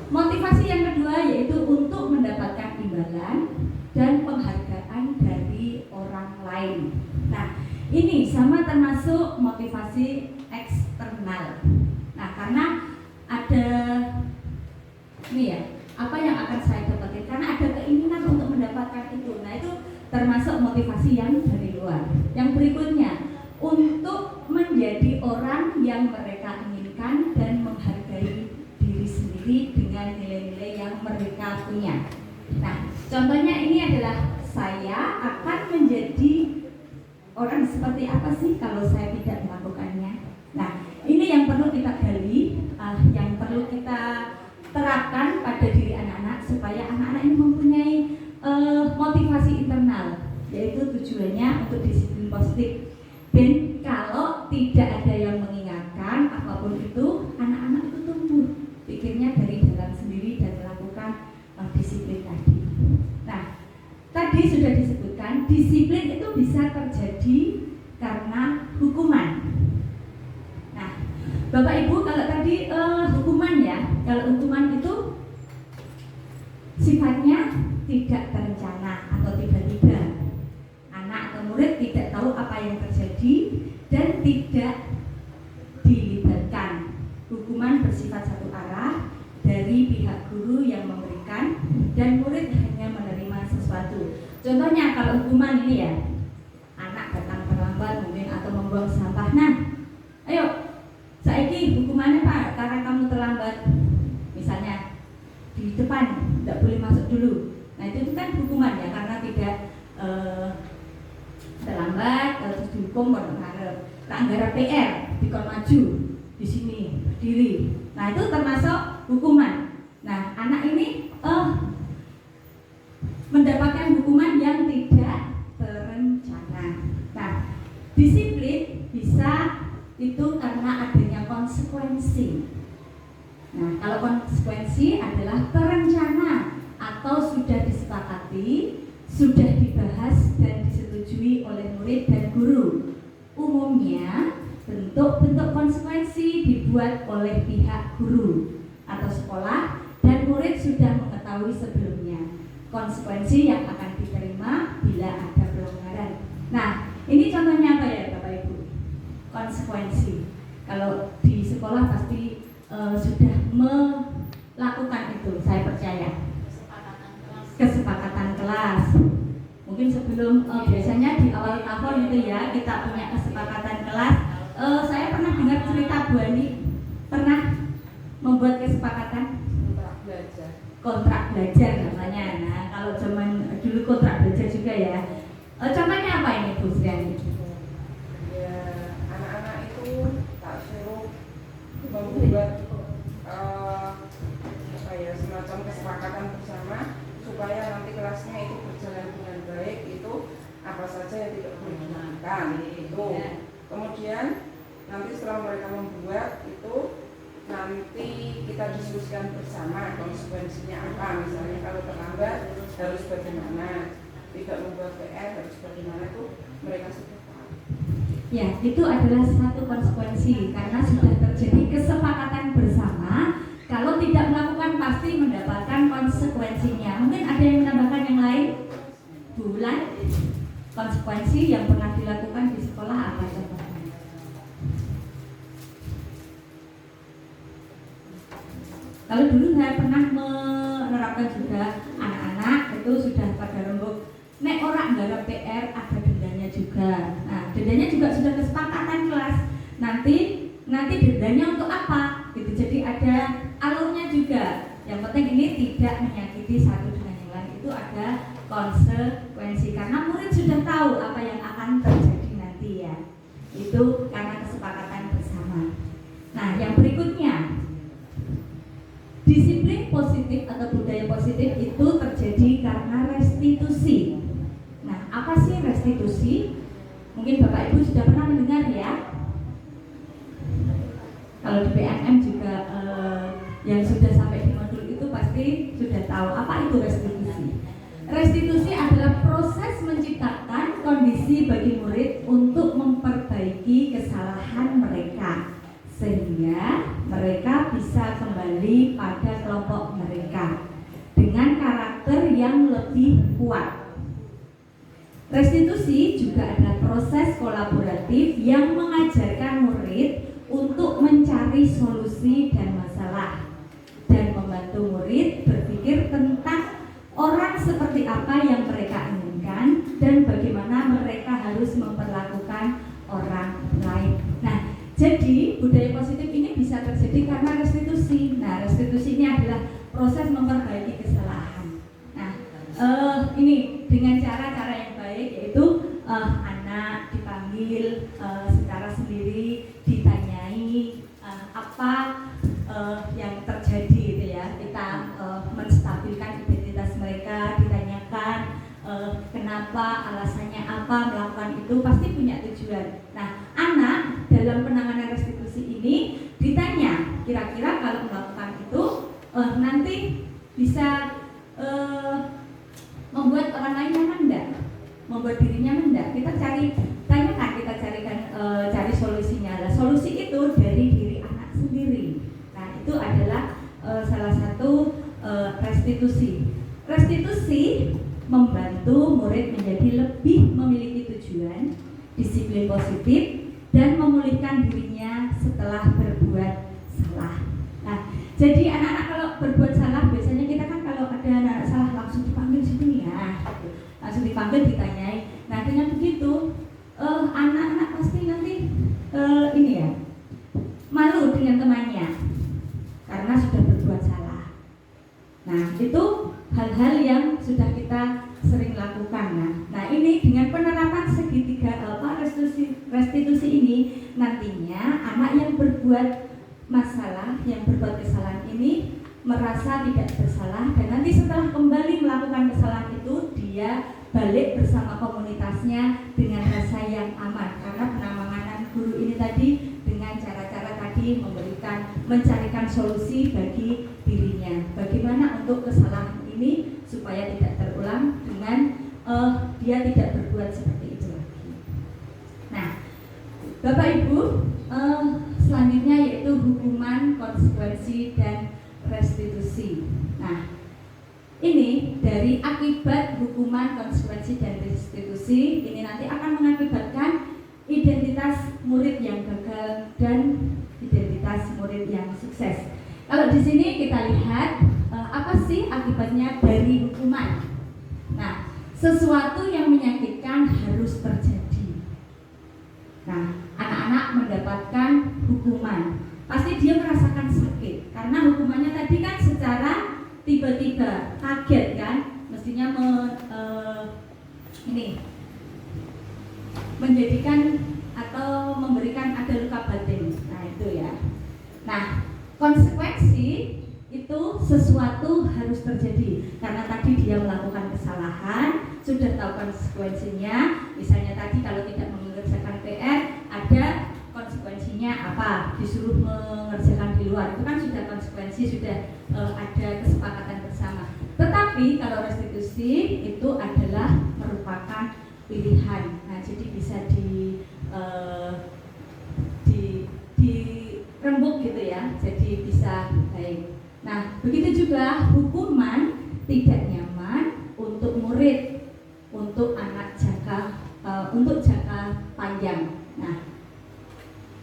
Motivasi yang kedua yaitu untuk mendapatkan imbalan dan penghargaan dari orang lain. Nah, ini sama termasuk motivasi eksternal. Nah, karena ada ini ya, apa yang akan saya dapatkan? Karena ada keinginan untuk mendapatkan itu. Nah, itu termasuk motivasi yang dari luar. Yang berikutnya, untuk menjadi orang yang mereka inginkan dan menghargai diri sendiri dengan nilai-nilai yang mereka punya. Nah, contohnya ini adalah saya akan menjadi orang seperti apa sih kalau saya tidak melakukannya. Nah, ini yang perlu kita gali, yang perlu kita terapkan pada diri anak-anak supaya anak-anak ini mempunyai motivasi internal, yaitu tujuannya untuk disiplin positif. Dan kalau tidak ada yang mengingatkan apapun itu, anak-anak itu tumbuh pikirnya dari dalam sendiri dan melakukan disiplin tadi. Nah, tadi sudah disebutkan disiplin itu bisa terjadi karena hukuman. Nah, Bapak Ibu, kalau tadi hukuman ya, kalau hukuman itu sifatnya tidak terencana atau tiba-tiba. Anak atau murid tidak tahu apa yang terjadi dan tidak dilibatkan. Hukuman bersifat satu arah dari pihak guru yang memberikan dan murid hanya menerima sesuatu. Contohnya kalau hukuman ini ya, anak datang terlambat mungkin atau membuang sampah. Nah, ayo, saiki hukumannya Pak, karena kamu terlambat, misalnya di depan tidak boleh masuk dulu. Nah, itu kan hukuman ya, karena tidak terlambat terus dihukum berpengaruh. Pelanggaran PR dikon maju di sini berdiri. Nah, itu termasuk hukuman. Nah, anak ini mendapatkan hukuman yang tidak terencana. Nah, disiplin bisa itu karena adanya konsekuensi. Nah, kalau konsekuensi adalah terencana atau sudah disepakati, sudah dibahas dan disetujui oleh murid dan guru. Umumnya bentuk-bentuk konsekuensi dibuat oleh pihak guru atau sekolah dan murid sudah mengetahui sebelumnya konsekuensi yang akan diterima bila ada pelanggaran. Nah, ini contohnya apa ya Bapak Ibu? Konsekuensi. Kalau di sekolah pasti sudah lakukan itu, saya percaya. Kesepakatan kelas. Mungkin sebelum biasanya di awal tahun itu ya kita punya kesepakatan kelas. Saya pernah dengar cerita Bu Ani pernah membuat kesepakatan kontrak belajar namanya. Nah, kalau zaman dulu kontrak belajar juga ya. Contohnya apa ini Bu Sriani? Ya, anak-anak itu tak suruh membuat semacam kesepakatan bersama supaya nanti kelasnya itu berjalan dengan baik. Itu apa saja yang tidak boleh dilakukan itu. Kemudian nanti setelah mereka membuat itu, nanti kita diskusikan bersama konsekuensinya apa. Misalnya kalau terlambat harus bagaimana, tidak membuat PR harus bagaimana, itu mereka sudah tahu. Ya, itu adalah satu konsekuensi karena sudah terjadi kesepakatan bersama. Kalau tidak melakukan pasti mendapatkan konsekuensinya. Mungkin ada yang menambahkan yang lain? Bulan konsekuensi yang pernah dilakukan di sekolah apa contohnya? Kalau dulu saya pernah menerapkan juga anak-anak itu sudah pada rembuk, nek orang nggarap PR ada dendanya juga. Nah, dendanya juga sudah kesepakatan kelas. Nanti dendanya untuk apa? Gitu. Jadi ada alurnya juga. Yang penting ini tidak menyakiti satu dengan yang lain. Itu ada konsekuensi karena murid sudah tahu apa yang akan terjadi nanti ya. Itu karena kesepakatan bersama. Nah, yang berikutnya, disiplin positif atau budaya positif itu terjadi karena restitusi. Nah, apa sih restitusi? Mungkin Bapak Ibu sudah pernah mendengar ya. Kalau di PNM juga yang sudah sampai di modul itu pasti sudah tahu apa itu restitusi. Restitusi adalah proses menciptakan kondisi bagi murid untuk memperbaiki kesalahan mereka sehingga mereka bisa kembali pada kelompok mereka dengan karakter yang lebih kuat. Restitusi juga adalah proses kolaboratif yang mengajarkan murid untuk mencari solusi dan masalah dan membantu murid berpikir tentang orang seperti apa yang mereka inginkan dan bagaimana mereka harus memperlakukan orang lain. Nah, jadi budaya positif ini bisa terjadi karena restitusi. Nah, restitusi ini adalah proses memperbaiki kesalahan. Nah, ini dengan cara-cara yang baik, yaitu anak dipanggil secara sendiri, ditanyai apa yang terjadi gitu ya. Kita menstabilkan identitas mereka, ditanyakan kenapa, alasannya apa melakukan itu, pasti punya tujuan. Nah, anak dalam penanganan restitusi ini ditanya kira-kira kalau melakukan itu nanti bisa membuat orang lain nyaman enggak? Membuat dirinya nyaman enggak? Kita tanyakan, kita cari solusinya. Nah, solusi itu dari diri anak sendiri. Nah, itu adalah salah satu restitusi. Restitusi membantu murid menjadi lebih memiliki tujuan, disiplin positif, dan memulihkan dirinya setelah berbuat salah. Nah, jadi anak-anak kalau berbuat salah, biasanya kita kan kalau ada anak salah langsung dipanggil sini ya, langsung dipanggil, ditanyai. Nah, dengan begitu anak-anak pasti nanti ini ya, malu dengan temannya karena sudah berbuat salah. Nah, itu hal-hal yang sudah kita sering lakukan. Nah, ini dengan penerapan segitiga restitusi ini, nantinya anak yang berbuat masalah, yang berbuat kesalahan ini merasa tidak bersalah, dan nanti setelah kembali melakukan kesalahan itu dia balik bersama komunitasnya dengan rasa yang aman, karena penanganan guru ini tadi dengan cara-cara tadi mencarikan solusi bagi dirinya. Bagaimana untuk kesalahan ini supaya tidak terulang dengan dia tidak berbuat seperti itu lagi. Nah, Bapak Ibu, selanjutnya yaitu hukuman, konsekuensi, dan restitusi. Nah, ini dari akibat hukuman, konsekuensi, dan restitusi ini nanti akan mengakibatkan identitas murid yang gagal dan identitas murid yang sukses. Kalau di sini kita lihat apa sih akibatnya dari hukuman. Nah, sesuatu yang menyakitkan harus terjadi. Nah, anak-anak mendapatkan hukuman, pasti dia merasakan sakit karena hukumannya tadi kan secara tiba-tiba, kaget kan, mestinya menjadikan atau memberikan ada luka batin. Nah, itu ya. Nah, konsekuensi itu sesuatu harus terjadi karena tadi dia melakukan kesalahan, sudah tahu konsekuensinya. Misalnya tadi kalau tidak mengerjakan PR, ada konsekuensinya apa? Disuruh mengerjakan di luar, itu kan sudah konsekuensi, sudah ada kesepakatan bersama. Tetapi kalau restitusi itu adalah merupakan pilihan. Nah, jadi bisa dirembuk gitu ya, jadi bisa baik. Nah, begitu juga hukuman tidak nyaman untuk murid, untuk anak untuk jangka panjang. Nah,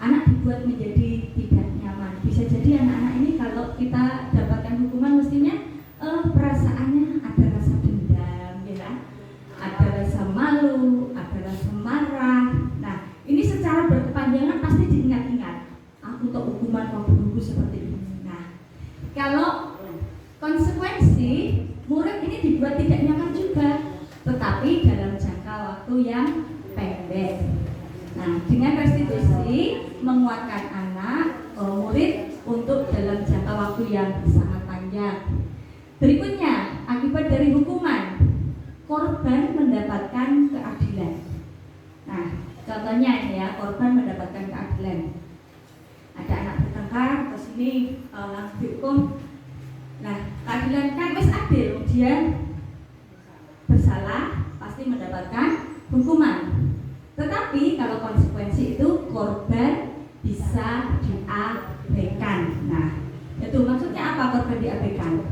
anak dibuat menjadi tidak nyaman. Bisa jadi anak-anak ini kalau kita dapatkan hukuman mestinya perasaannya ada rasa dendam, ya, ada rasa malu, ada rasa marah. Nah, ini secara berkepanjangan pasti diingat-ingat. Aku untuk hukuman waktu dulu seperti ini. Nah, kalau konsekuensi murid ini dibuat tidak nyaman juga, tetapi dalam jangka waktu yang pendek. Nah, dengan restitusi menguatkan anak murid untuk dalam jangka waktu yang sangat panjang. Berikutnya, akibat dari hukuman, korban mendapatkan keadilan. Nah, contohnya ini ya, korban mendapatkan keadilan. Ada anak bertengkar, terus ini langsung dihukum. Nah, keadilan kan wis adil, dia bersalah pasti mendapatkan hukuman. Tetapi kalau konsekuensi itu korban bisa diabaikan. Nah, itu maksudnya apa korban diabaikan?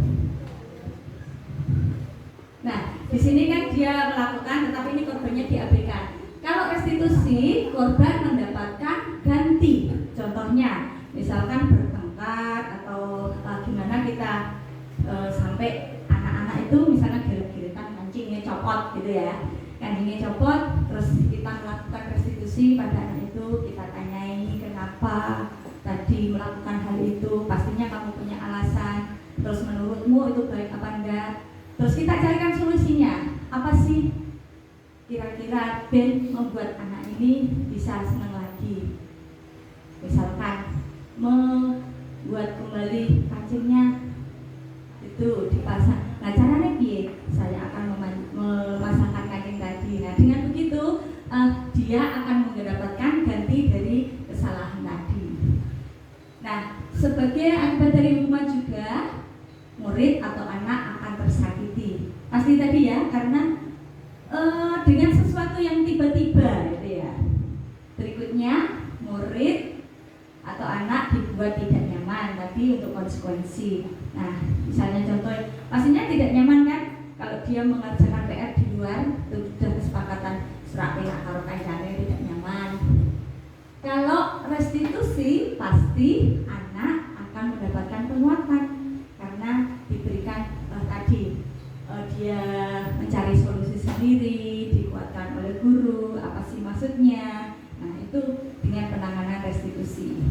Nah, di sini kan dia melakukan, tetapi ini korbannya diabaikan. Kalau restitusi, korban mendapatkan ganti. Contohnya, misalkan bertengkar atau gimana kita sampai anak-anak itu misalnya geret-geretan kancingnya copot gitu ya. Kancingnya copot, terus kita melakukan restitusi pada anak itu, kita tanyai kenapa tadi melakukan hal itu, pastinya kamu punya alasan. Terus menurutmu itu baik apa enggak? Terus kita carikan solusinya. Apa sih kira-kira Ben membuat anak ini bisa senang lagi? Misalkan membuat kembali kancingnya itu dipasang. Nah, caranya piye? Saya akan memasangkan kancing tadi. Nah, dengan begitu dia akan mendapatkan ganti dari kesalahan tadi. Nah, sebagai akibat dari hukuman juga murid atau anak akan tersakiti. Pasti tadi ya, karena dengan sesuatu yang tiba-tiba gitu ya. Berikutnya, murid atau anak dibuat tidak nyaman tadi untuk konsekuensi. Nah, misalnya contoh, pastinya tidak nyaman kan kalau dia mengerjakan PR di luar, itu sudah kesepakatan surat pihak karo kancane tidak nyaman. Kalau restitusi pasti anak akan mendapatkan penguatan karena diberikan tadi dia mencari solusi sendiri, dikuatkan oleh guru, apa sih maksudnya. Nah, itu dengan penanganan restitusi.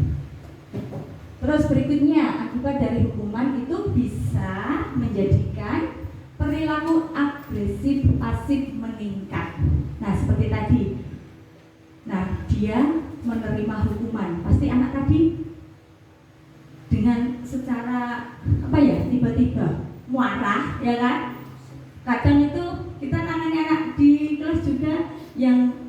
Terus berikutnya, akibat dari hukuman itu bisa menjadikan perilaku agresif pasif meningkat. Nah, seperti tadi. Nah, dia menerima hukuman. Pasti anak tadi dengan secara tiba-tiba marah, ya kan? Kadang itu kita nangani anak di kelas juga yang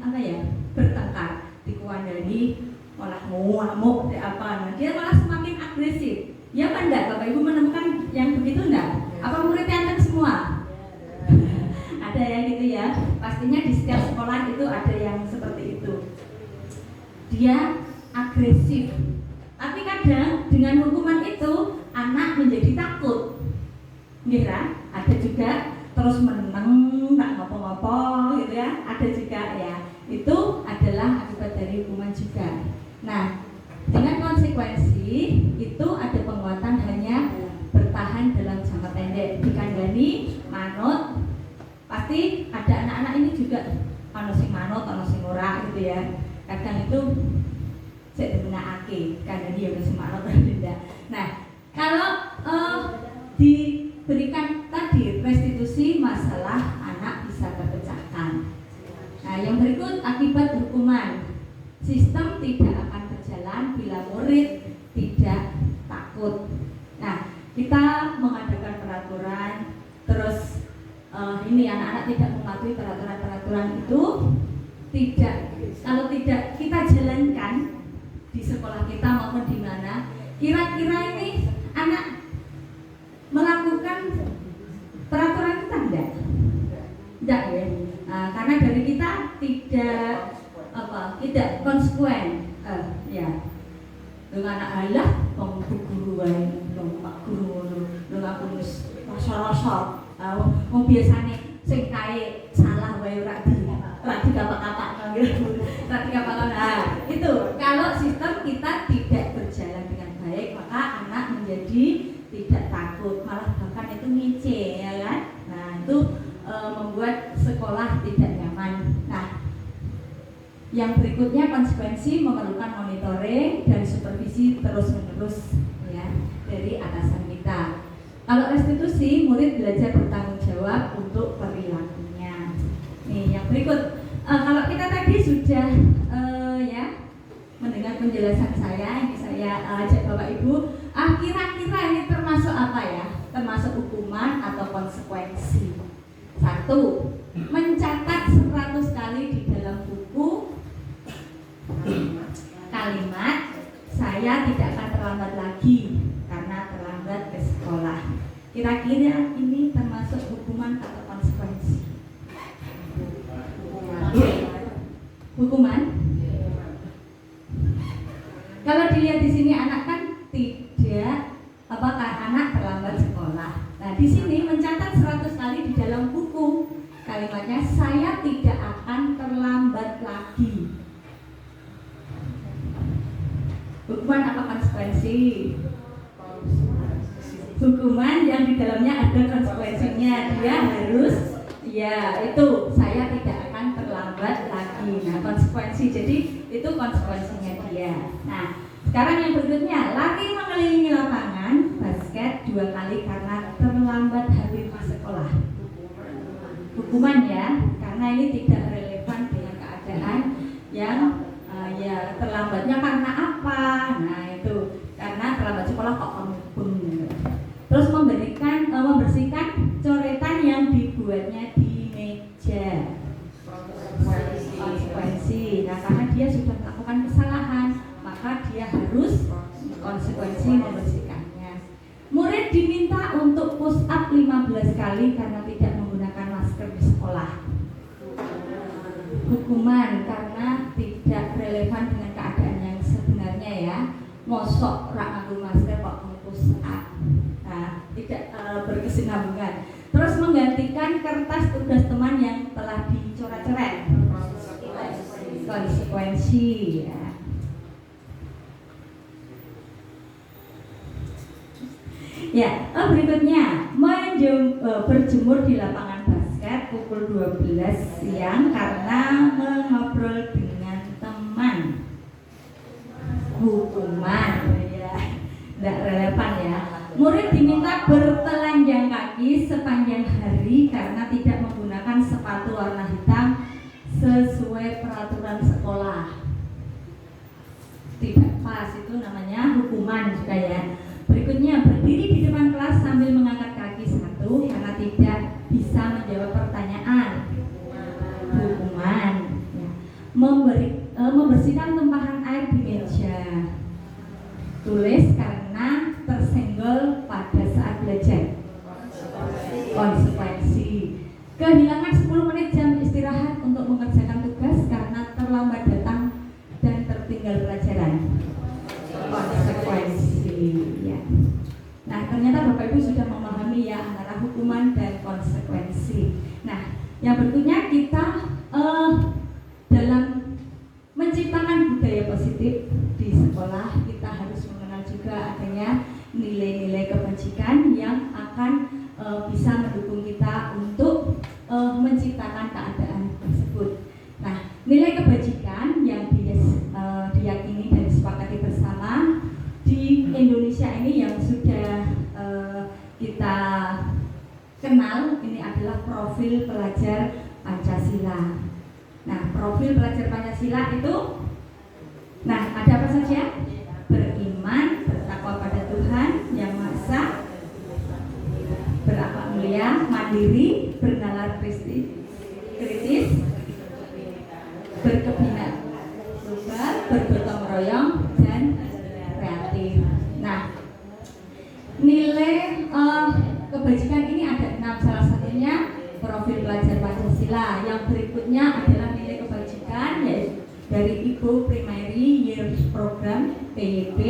bertengkar, dikuandani, malah ngamuk, nah, dia malah semakin agresif. Ya kan enggak, Bapak Ibu menemukan yang begitu enggak? Apa muridnya anteng semua? Ada yang gitu ya. Pastinya di setiap sekolah itu ada yang seperti itu. Dia agresif. Tapi kadang dengan hukuman itu anak menjadi takut. Ngira, ada juga terus meneng, nggak ngopo-ngopo gitu ya. Ada juga ya. Itu adalah akibat dari hukuman juga. Nah, dengan konsekuensi itu ada penguatan hanya kandani, manut. Pasti ada anak-anak ini juga ono sing manut, ono sing ora gitu ya. Kadang itu saya dibenakake, kandani ya ono sing manut tidak. Nah, kalau diberikan tadi restitusi masalah anak bisa terpecahkan. Nah, yang berikut akibat hukuman. Sistem tidak akan berjalan bila murid tidak takut. Nah, kita mengadakan peraturan, terus ini anak-anak tidak mematuhi peraturan-peraturan itu, kalau tidak kita jalankan di sekolah kita maupun di mana, kira-kira ini anak melakukan peraturan kita enggak ya? Nah, karena dari kita tidak konsekuen, ya. Dengan anak halah, guru wae, pak guru, aku wis rasa-rasa, biasane sing kae salah wae ora dikapak-kapak gitu. Nah, itu kalau sistem kita tidak berjalan dengan baik, maka anak menjadi tidak takut, malah bahkan itu ngice, ya kan? Nah, itu membuat sekolah tidak nyaman. Nah, yang berikutnya konsekuensi memerlukan monitoring dan supervisi terus-menerus ya dari atasan kita. Kalau restitusi, murid belajar bertanggung jawab untuk perilakunya. Nih, yang berikut, kalau kita tadi sudah ya mendengar penjelasan saya, ini saya ajak Bapak Ibu, kira-kira ini termasuk apa ya? Termasuk hukuman atau konsekuensi. 1. Mencatat 100 kali di dalam buku kalimat saya tidak akan terlambat lagi karena terlambat ke sekolah. Kira-kira ini termasuk hukuman atau konsekuensi? Hukuman. Kalau dilihat di sini anak kan tidak anak terlambat sekolah. Nah, di sini mencatat 100 kali di dalam buku kalimatnya saya tidak akan terlambat lagi. Hukuman apa konsekuensi? Hukuman yang di dalamnya ada konsekuensinya. Dia harus, ya itu saya tidak akan terlambat lagi. Nah, konsekuensi. Jadi itu konsekuensinya dia. Nah, sekarang yang berikutnya, lari mengelilingi lapangan basket 2 kali karena terlambat hadir di sekolah. Hukuman ya, karena ini tidak relevan dengan keadaan yang ya terlambatnya karena apa? Nah itu karena terlambat sekolah kok kamu pun. Terus membersihkan coretan yang dibuatnya di meja. Konsekuensi. Nah, karena dia sudah melakukan kesalahan, maka dia harus konsekuensi membersihkannya. Murid diminta untuk push up 15 kali karena tidak menggunakan masker di sekolah. Hukuman karena tidak relevan dengan keadaan yang sebenarnya ya. Mosok rak nganggo masker kok push up. Nah, tidak berkesinambungan. Terus menggantikan kertas tugas teman yang telah dicoret-coret. Konsekuensi ya. Ya, berikutnya berjemur di lapangan basket pukul 12 siang karena mengobrol dengan teman. Hukuman ya, tidak relevan ya. Murid diminta bertelanjang kaki sepanjang hari karena tidak menggunakan sepatu warna hitam sesuai peraturan sekolah. Tidak pas, itu namanya hukuman juga ya. Berikutnya, berdiri di depan kelas sambil mengangkat kaki 1 karena tidak bisa menjawab pertanyaan. Hukuman ya. Membersihkan tumpahan air di meja. Tulis karena tersenggol pada saat belajar. Konsekuensi. Kehilangan 10 menit jam istirahat untuk mengerjakan tugas karena terlambat datang dan tertinggal pelajaran. Konsekuensi ya. Nah, ternyata Bapak Ibu sudah memahami ya antara hukuman dan konsekuensi. Nah, yang berikutnya kita dalam menciptakan budaya positif di sekolah, kita harus mengenal juga adanya nilai-nilai kebajikan yang akan bisa mendukung adalah profil pelajar Pancasila. Nah, profil pelajar Pancasila itu, nah ada apa saja? Beriman, bertakwa pada Tuhan Yang Maha Esa, berakhlak mulia, mandiri, bernalar kritis, berkebinak global, bergotong royong, dan kreatif. Nah, nilai kebajikan ini ada 6, salah satunya profil pelajar Pancasila. Yang berikutnya adalah nilai kebajikan, yaitu dari Ibu Primary Year Program PYP,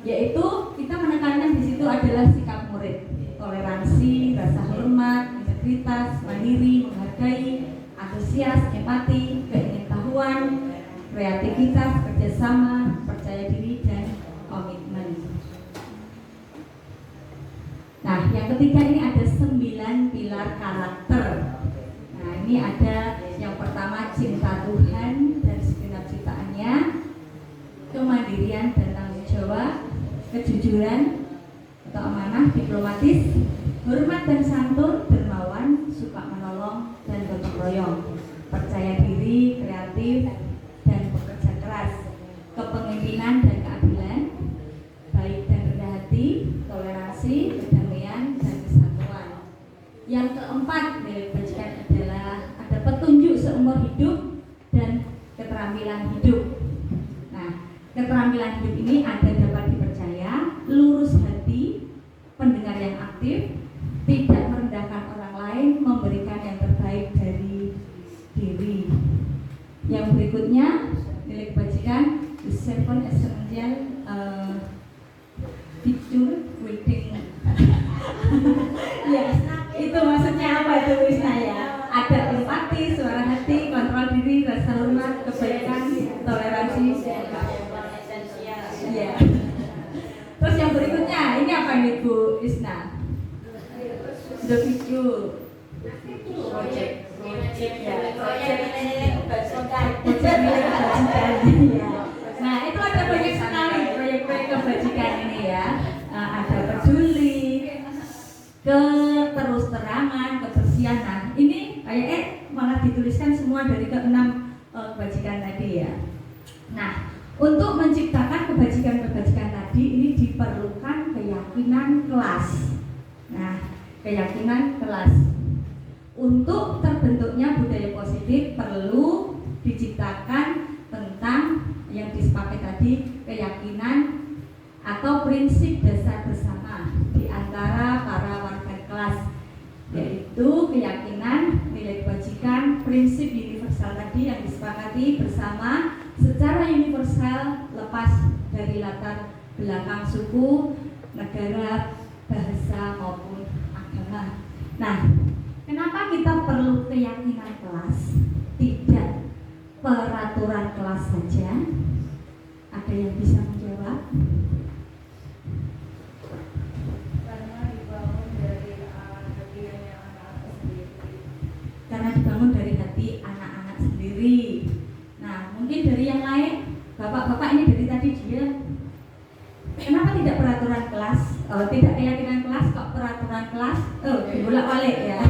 yaitu kita menekankan di situ adalah sikap murid, toleransi, rasa hormat, integritas, mandiri, menghargai, antusias, empati, keingintahuan, kreativitas, kerjasama, percaya diri, dan komitmen. Nah, yang ketiga ini ada 9 pilar karakter. Nah, ini ada yang pertama cinta Tuhan dan segenap ciptaannya, kemandirian dan tanggung jawab, kejujuran atau amanah, diplomatis, hormat dan santun, dermawan, suka menolong, dan gotong royong, percaya diri, kreatif, dan bekerja keras, kepemimpinan dan keadilan, baik dan rendah hati, toleransi, kedamaian, dan kesatuan. Yang keempat nilai kebajikan adalah ada petunjuk seumur hidup dan keterampilan hidup. Nah, keterampilan hidup ini ada dapat dipercaya, lurus hati, pendengar yang aktif, tidak merendahkan orang lain, memberikan yang terbaik dari diri. Yang berikutnya nilai kebajikan the 7 essential feature within. Ya, itu maksudnya apa itu Wisna ya? Ada empati, suara hati, kontrol diri, rasa hormat, kebaikan, toleransi. Ya. Terus yang berikutnya ini apa nih Bu Isna? The feature. Project. Nah, itu ada banyak sekali proyek-proyek kebajikan ini ya. Ada peduli, keterus-terangan, kebersihan. Nah, ini kayak malah dituliskan semua dari ke-6 kebajikan tadi ya. Nah, untuk menciptakan kebajikan-kebajikan tadi ini diperlukan keyakinan kelas. Nah, keyakinan kelas. Untuk terbentuknya budaya positif perlu diciptakan tentang yang disepakati tadi, keyakinan atau prinsip dasar bersama di antara para warga kelas, yaitu keyakinan, nilai kebajikan, prinsip universal tadi yang disepakati bersama secara universal lepas dari latar belakang suku, negara, bahasa maupun agama. Nah, kenapa kita perlu keyakinan kelas, tidak peraturan kelas saja? Ada yang bisa menjawab? Karena dibangun dari hati anak-anak sendiri. Karena dibangun dari hati anak-anak sendiri. Nah, mungkin dari yang lain, bapak-bapak ini dari tadi dia, kenapa tidak peraturan kelas? Tidak keyakinan kelas, kok peraturan kelas? Dibolak-balik ya.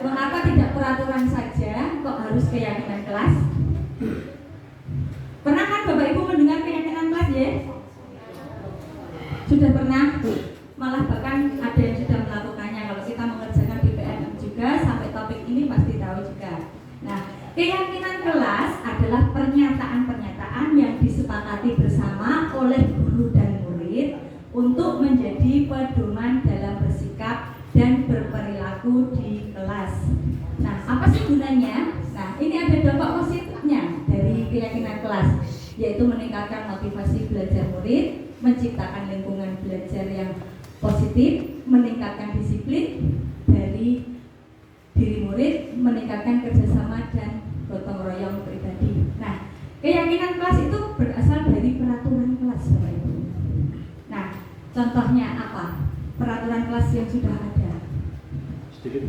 Mengapa tidak peraturan saja, kok harus keyakinan kelas? Pernah kan Bapak Ibu mendengar keyakinan kelas ya? Sudah pernah? Malah bahkan ada yang sudah melakukannya. Kalau kita mengerjakan BPNM juga sampai topik ini pasti tahu juga. Nah, keyakinan kelas adalah pernyataan-pernyataan yang disepakati bersama oleh guru dan murid untuk menjadi pedoman dalam bersikap dan berperilaku di kelas. Nah, apa sih gunanya? Nah, ini ada dampak positifnya dari keyakinan kelas, yaitu meningkatkan motivasi belajar murid, menciptakan lingkungan belajar yang positif, meningkatkan disiplin dari diri murid, meningkatkan kerjasama dan gotong royong pribadi. Nah, keyakinan kelas itu berasal dari peraturan kelas, Bapak Ibu. Nah, contohnya apa? Peraturan kelas yang sudah ada. Sedikit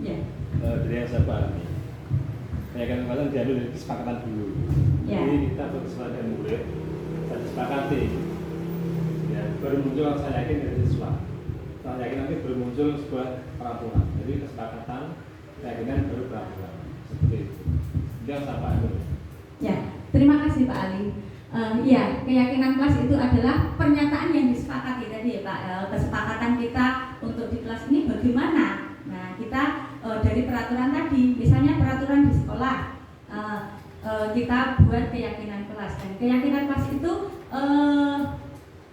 Ya. dari yang saya pahami, keyakinan kelas diambil dari kesepakatan dulu. Ya. Jadi kita berkesempatan dengan murid, kita sepakati. Ya, baru muncul saya yakin dari siswa. Saya yakin nanti baru muncul sebuah peraturan. Jadi kesepakatan, keyakinan baru peraturan. Seperti itu. Dia harus apa itu? Ya, terima kasih Pak Ali. Ya, keyakinan kelas itu adalah pernyataan yang disepakati tadi ya Pak. Kesepakatan kita untuk di kelas ini bagaimana? Nah, kita dari peraturan tadi, misalnya peraturan di sekolah, kita buat keyakinan kelas. Dan keyakinan kelas itu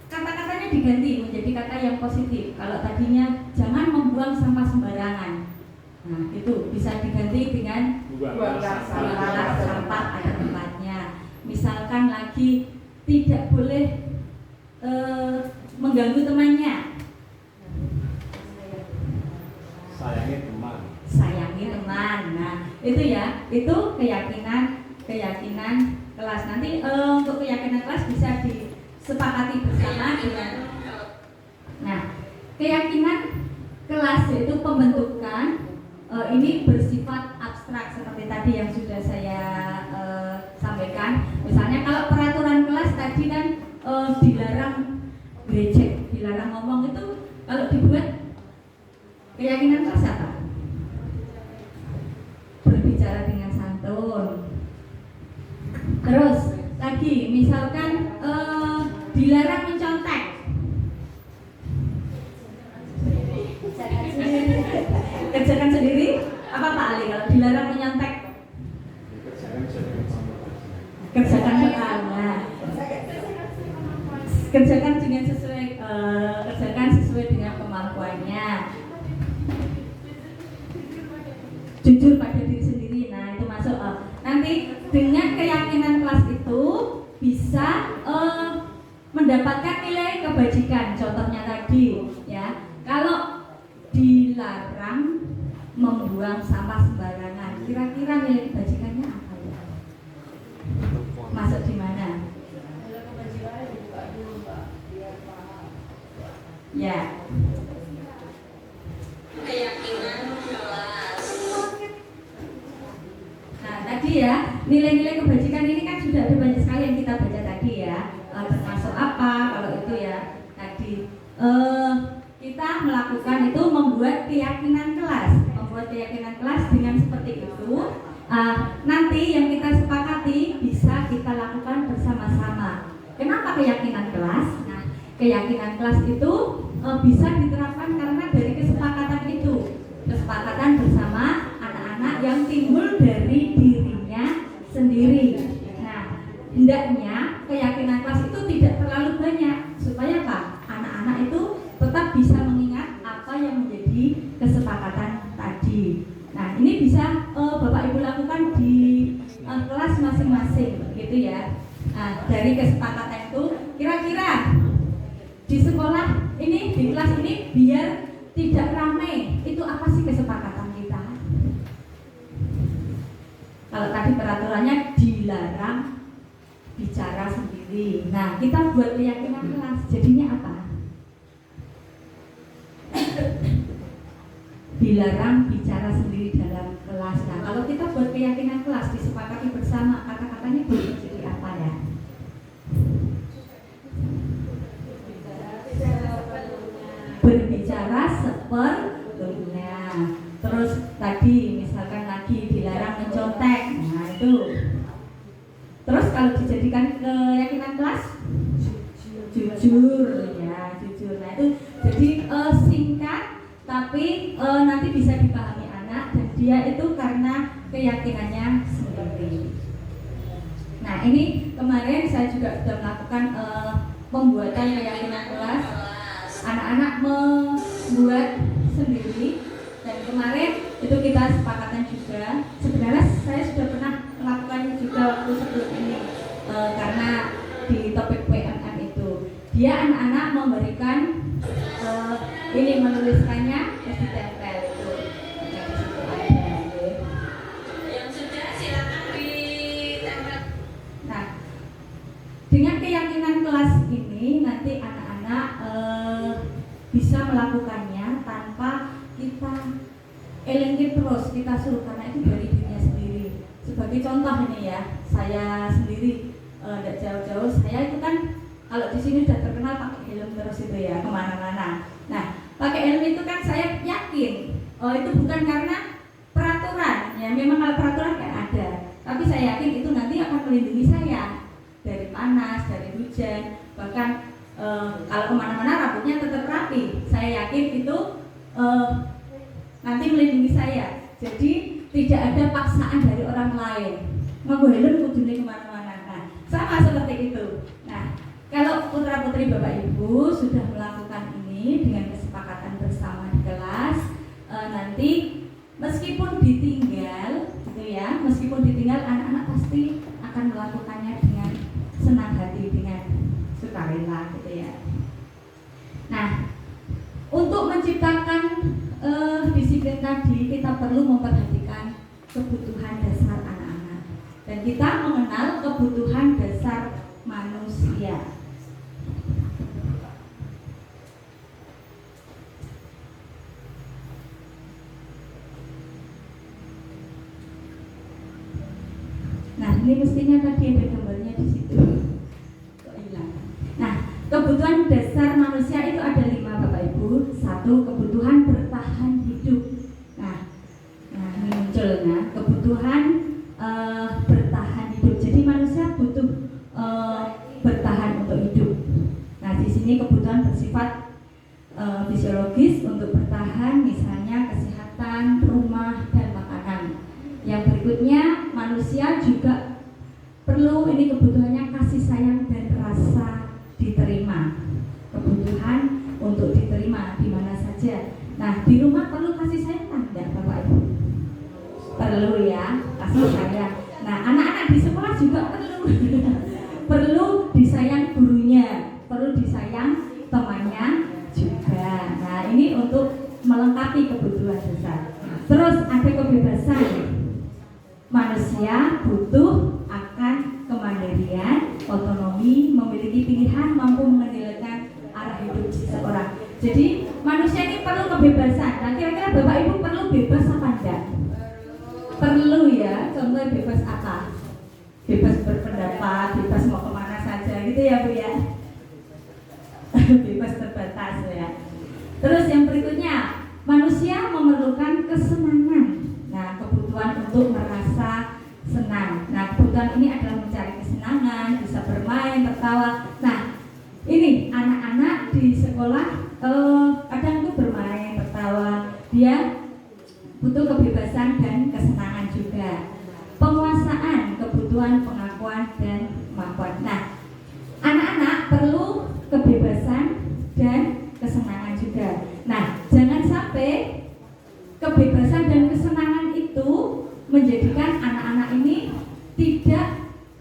kata-katanya diganti menjadi kata yang positif. Kalau tadinya jangan membuang sampah sembarangan, nah itu bisa diganti dengan Buang sampah pada tempatnya. Misalkan lagi tidak boleh mengganggu temannya, Sayangi teman. sayangi teman. Nah itu ya, itu keyakinan kelas. Nanti untuk keyakinan kelas bisa disepakati bersama dengan. Nah, keyakinan kelas yaitu pembentukan ini bersifat abstrak seperti tadi yang sudah saya sampaikan. Misalnya kalau peraturan kelas tadi kan dilarang berecek, dilarang ngomong, itu kalau dibuat keyakinan kelas apa? Berbicara dengan santun. Terus lagi misalkan dilarang mencontek. Kerjakan sendiri apa Pak Ali kalau dilarang menyontek? Kerjakan sekarang. Kerjakan dengan sesuai dengan kemampuannya. Jujur pada diri sendiri. Nah, itu masuk. Nanti dengan keyakinan kelas itu bisa mendapatkan nilai kebajikan. Contohnya tadi, ya. Kalau dilarang membuang sampah sembarangan, kira-kira nilai kebajikannya apa ya? Masuk di mana? Ya. Keyakinan kelas. Nah, tadi ya, nilai-nilai kebajikan ini kan sudah ada banyak sekali yang kita baca tadi ya. Termasuk apa kalau itu ya? Tadi kita melakukan itu membuat keyakinan kelas. Membuat keyakinan kelas dengan seperti itu. Nanti yang kita sepakati bisa kita lakukan bersama-sama. Kenapa keyakinan kelas? Nah, keyakinan kelas itu bisa diterapkan karena dari kesepakatan itu, kesepakatan bersama anak-anak yang timbul dari dirinya sendiri. Nah, hendaknya keyakinan kelas itu tidak terlalu banyak supaya apa? Anak-anak itu tetap bisa mengingat apa yang menjadi kesepakatan tadi. Nah, ini bisa Bapak Ibu lakukan di kelas masing-masing, gitu ya. Nah, dari kesepakatan itu, kira-kira di sekolah ini, di kelas ini, biar tidak ramai, itu apa sih kesepakatan kita? Kalau tadi peraturannya dilarang bicara sendiri. Nah, kita buat keyakinan kelas, jadinya apa? Dilarang bicara sendiri dalam kelas. Nah, kalau kita buat keyakinan kelas disepakati bersama, kata-katanya boleh jadi apa ya? Berbicara seperlunya. Terus tadi misalkan lagi dilarang mencontek. Nah, itu. Terus kalau dijadikan keyakinan kelas, jujur ya, jujur. Nah, itu jadi singkat tapi nanti bisa dipahami anak dan dia itu karena keyakinannya sendiri. Nah, ini kemarin saya juga sudah melakukan pembuatan keyakinan kelas. Anak-anak membuat sendiri dan kemarin itu kita sepakatan juga. Sebenarnya saya sudah pernah melakukan juga waktu sebelum ini karena di topik PMM itu dia anak-anak memberikan ini menuliskannya terus ditempel itu. Jadi situ ada yang sudah silakan ditempel. Nah, dengan keyakinan kelas ini nanti anak-anak bisa melakukannya tanpa kita elengin terus, kita suruh, karena itu dari dirinya sendiri. Sebagai contoh ini ya, saya sendiri tidak jauh-jauh, saya itu kan kalau di sini sudah terkenal pakai helm terus itu ya kemana-mana. Nah, pakai helm itu kan saya yakin itu bukan karena peraturan, ya memang kalau peraturan kan ada, tapi saya yakin itu nanti akan melindungi saya dari panas, dari hujan, bahkan kalau kemana-mana rambutnya tetap rapi. Saya yakin itu nanti melindungi saya. Jadi tidak ada paksaan dari orang lain. Mau helm kudune kemana-mana. Nah, sama seperti itu. Nah, kalau putra putri Bapak Ibu sudah melakukan ini dengan kesepakatan bersama di kelas, nanti meskipun ditinggal, gitu ya, meskipun ditinggal anak-anak pasti akan melakukannya dengan senang hati, dengan sukarela, gitu ya. Nah, untuk menciptakan disiplin tadi kita perlu memperhatikan kebutuhan dasar anak-anak dan kita mengenal kebutuhan dasar manusia. Nah, ini mestinya tadi ada gambarnya di situ. Kok hilang? Nah, kebutuhan dasar manusia itu ada 5 Bapak Ibu. 1, kebutuhan bertahan hidup. Nah ini munculnya kebutuhan bertahan hidup. Jadi manusia butuh bertahan untuk hidup. Nah, di sini kebutuhan bersifat fisiologis untuk bertahan, misalnya kesehatan, rumah, dan makanan. Yang berikutnya, manusia juga perlu, ini kebutuhannya kasih sayang dan rasa diterima. Kebutuhan untuk diterima di mana saja. Nah, di rumah perlu kasih sayang enggak Bapak Ibu? Perlu ya, kasih sayang. Nah, anak-anak di sekolah juga perlu. Perlu disayang gurunya, perlu disayang temannya juga. Nah, ini untuk melengkapi kebutuhan dasar. Terus ada kebebasan. Manusia butuh akan kemandirian, otonomi, memiliki pilihan, mampu mengendalikan arah hidup seseorang. Jadi manusia ini perlu kebebasan. Nah, kira-kira Bapak Ibu perlu bebas apa enggak? Perlu ya. Contoh bebas apa? Bebas berpendapat, bebas mau kemana saja, gitu ya Bu ya. Bebas terbatas ya. Terus yang berikutnya, manusia memerlukan kesenangan. Nah, kebutuhan untuk merasa senang. Nah, kebutuhan ini adalah mencari kesenangan, bisa bermain, tertawa. Nah, ini anak-anak di sekolah kadang tuh bermain, tertawa. Dia butuh kebebasan dan kesenangan juga. Penguasaan, kebutuhan pengakuan dan kemampuan. Nah, anak-anak perlu kebebasan dan kesenangan juga. Nah, jangan sampai kebebasan dan kesenangan itu menjadikan anak-anak ini tidak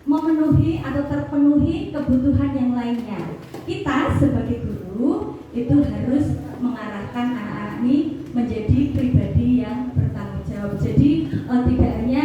memenuhi atau terpenuhi kebutuhan yang lainnya. Kita sebagai guru itu harus mengarahkan anak-anak ini menjadi pribadi yang bertanggung jawab. Jadi tidak hanya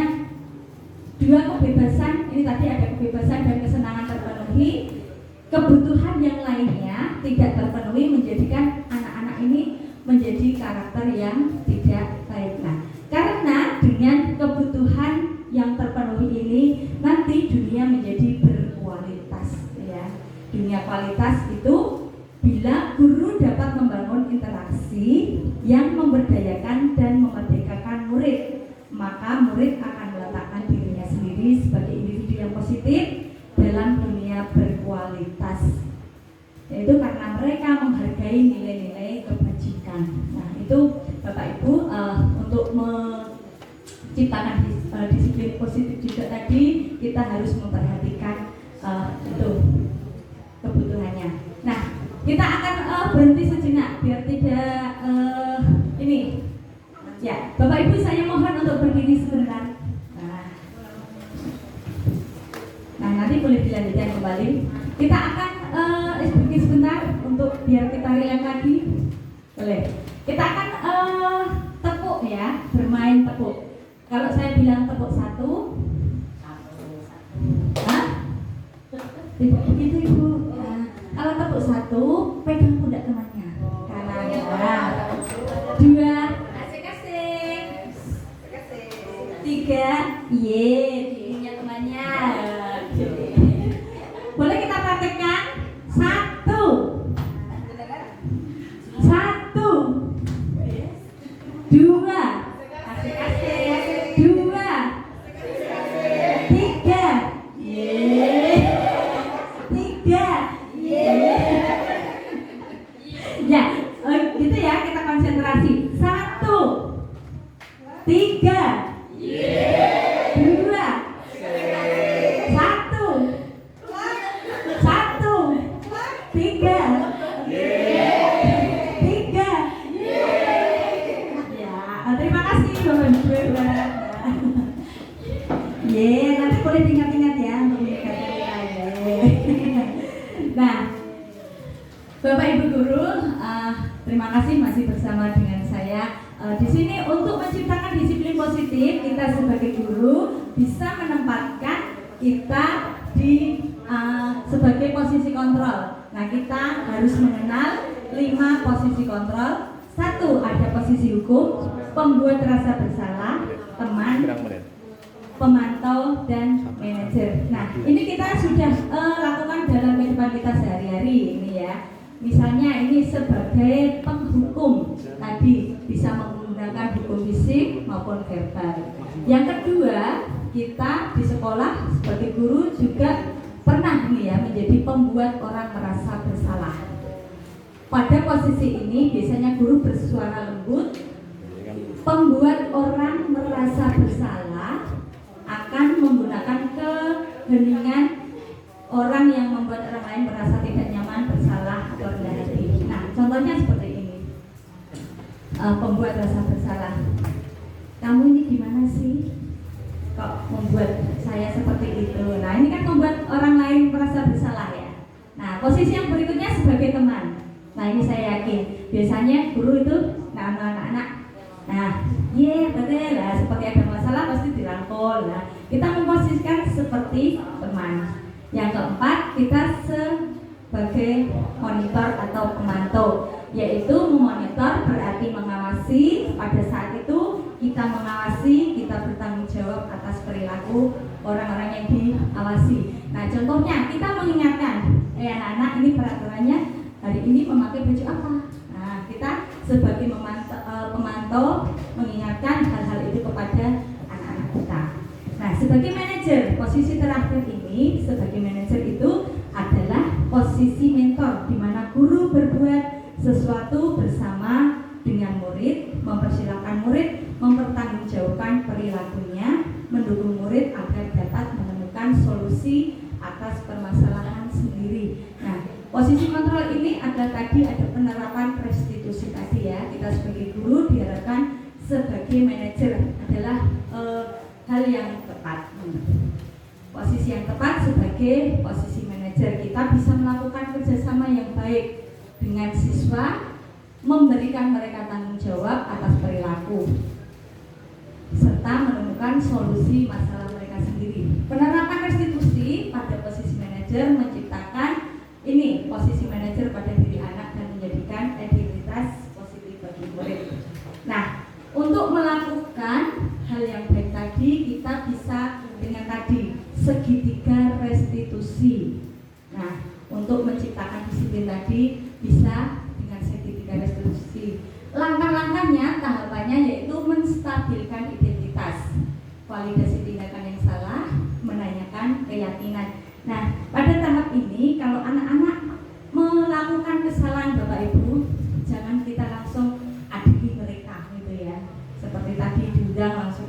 2 kebebasan, ini tadi ada kebebasan dan kesenangan terpenuhi, kebutuhan yang lainnya tidak terpenuhi menjadikan anak-anak ini menjadi karakter yang tidak baik. Nah, karena dengan kebutuhan yang terpenuhi ini nanti dunia menjadi berkualitas ya. Dunia kualitas itu bila guru dapat membangun interaksi yang memberdayakan dan memerdekakan murid, maka murid akan meletakkan dirinya sendiri sebagai individu yang positif dalam dunia berkualitas. Yaitu karena mereka menghargai nilai-nilai kebajikan. Nah, itu Bapak Ibu untuk menciptakan disiplin positif juga tadi kita harus memperhatikan itu kebutuhannya. Nah, kita akan berhenti sejenak biar tidak ini. Ya, Bapak Ibu saya mohon untuk berdiri sebentar. Nah, nanti boleh dilanjutkan kembali. Kita akan berhenti sebentar untuk biar kita rileks lagi. Boleh. Kita akan tepuk ya, bermain tepuk. Kalau saya bilang tepuk 1, hah? Tidak begitu Ibu. Kalau tepuk 1, pegang pundak temannya. Kanan. 2, asik-asik. 3, pipinya temannya. Boleh kita praktekkan? 1. gitu ya, kita konsentrasi. 1, 3, 2, 1, 3, 3. Ya, terima kasih Bapak Ibu. Nanti boleh diingat-ingat ya untuk meningkatkan nilai. Nah, Bapak Ibu guru, terima kasih masih bersama dengan saya di sini untuk menciptakan disiplin positif. Kita sebagai guru bisa menempatkan kita di sebagai posisi kontrol. Nah, kita harus mengenal 5 posisi kontrol. 1, ada posisi hukum, pembuat rasa bersalah, teman, pemantau, dan manajer. Nah, ini kita sudah lakukan dalam kehidupan kita sehari-hari ini ya. Misalnya ini sebagai penghukum, tadi bisa menggunakan hukum fisik maupun verbal. Yang kedua, kita di sekolah sebagai guru juga pernah nih ya menjadi pembuat orang merasa bersalah. Pada posisi ini biasanya guru bersuara lembut, pembuat orang merasa bersalah akan menggunakan keheningan orang yang membuat orang lain merasa tidak nyaman, bersalah atau rendah hati. Nah, contohnya seperti ini. Pembuat rasa bersalah. Kamu ini gimana sih? Kok membuat saya seperti itu? Nah, ini kan membuat orang lain merasa bersalah ya. Nah, posisi yang berikutnya sebagai teman. Nah, ini saya yakin biasanya guru itu anak-anak. Nah, betul lah, seperti ada masalah pasti dirangkul. Nah, kita memposisikan seperti teman. Yang keempat, kita sebagai monitor atau pemantau, yaitu memonitor berarti mengawasi. Pada saat itu kita mengawasi, kita bertanggung jawab atas perilaku orang-orang yang diawasi. Nah, contohnya kita mengingatkan, anak-anak ini peraturannya hari ini memakai baju apa. Nah, kita sebagai pemantau mengingatkan hal-hal itu kepada anak-anak kita. Nah, sebagai manajer, posisi terakhir ini sebagai manajer itu adalah posisi mentor, di mana guru berbuat sesuatu bersama dengan murid, mempersilahkan murid mempertanggungjawabkan perilakunya, mendukung murid agar dapat menemukan solusi atas permasalahan sendiri. Nah, posisi kontrol ini ada penerapan restitusi tadi ya. Kita sebagai guru diharapkan sebagai manajer adalah hal yang tepat. Posisi yang tepat sebagai posisi manajer, kita bisa melakukan kerjasama yang baik dengan siswa, memberikan mereka tanggung jawab atas perilaku, serta menemukan solusi masalah mereka sendiri. Penerapan restitusi pada posisi manajer menciptakan ini posisi manajer pada diri anak dan menjadikan identitas positif bagi murid. Nah, untuk melakukan hal yang baik tadi, kita bisa dengan tadi segitiga restitusi. Nah, untuk menciptakan disiplin tadi bisa dengan segitiga restitusi. Langkah-langkahnya, tahapannya yaitu menstabilkan identitas, validasi tindakan yang salah, menanyakan keyakinan. Nah, pada tahap ini kalau anak-anak melakukan kesalahan Bapak Ibu, jangan kita langsung adili mereka gitu ya. Seperti tadi diundang langsung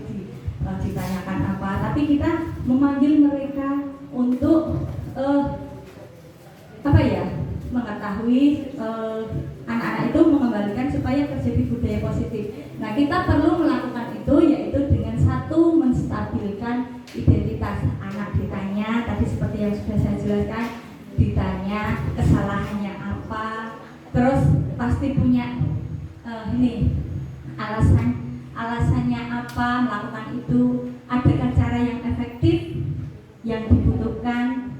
ditanyakan apa, tapi kita memanggil mereka untuk mengetahui anak-anak itu mengembalikan supaya terjadi budaya positif. Nah, kita perlu melakukan itu yaitu dengan satu, menstabilkan identitas. Anak ditanya tadi seperti yang sudah saya jelaskan, ditanya kesalahannya apa, terus pasti punya alasannya apa melakukan itu, adakah cara yang efektif yang dibutuhkan.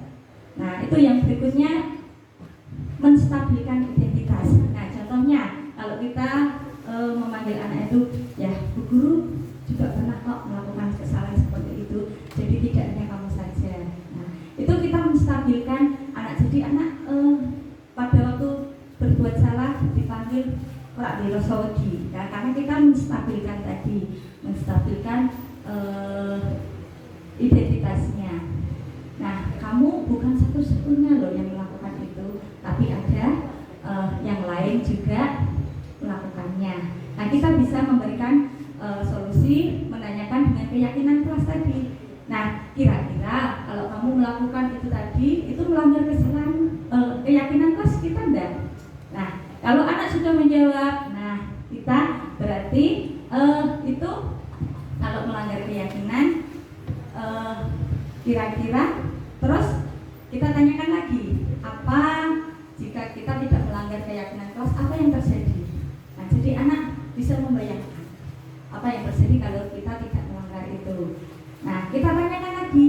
Nah, itu yang berikutnya, menstabilkan identitas. Nah, contohnya kalau kita memanggil anak itu, ya Bu Guru juga pernah kok melakukan kesalahan seperti itu, jadi tidak hanya kamu saja. Nah, itu kita menstabilkan anak. Jadi anak pada waktu berbuat salah dipanggil ora dirosodi, ya, karena kita menstabilkan tadi, menstabilkan identitasnya. Nah, kamu bukan satu-satunya loh yang melakukan itu, tapi ada yang lain juga kita bisa memberikan solusi, menanyakan dengan keyakinan kelas tadi. Nah, kira-kira kalau kamu melakukan itu tadi, itu melanggar kesalahan keyakinan kelas kita enggak? Nah, kalau anak sudah menjawab, nah kita berarti itu kalau melanggar keyakinan, kira-kira terus kita tanyakan lagi, apa jika kita tidak melanggar keyakinan kelas, apa yang terjadi? Nah, jadi anak bisa membayangkan apa yang terjadi kalau kita tidak melanggar itu. Nah, kita tanyakan lagi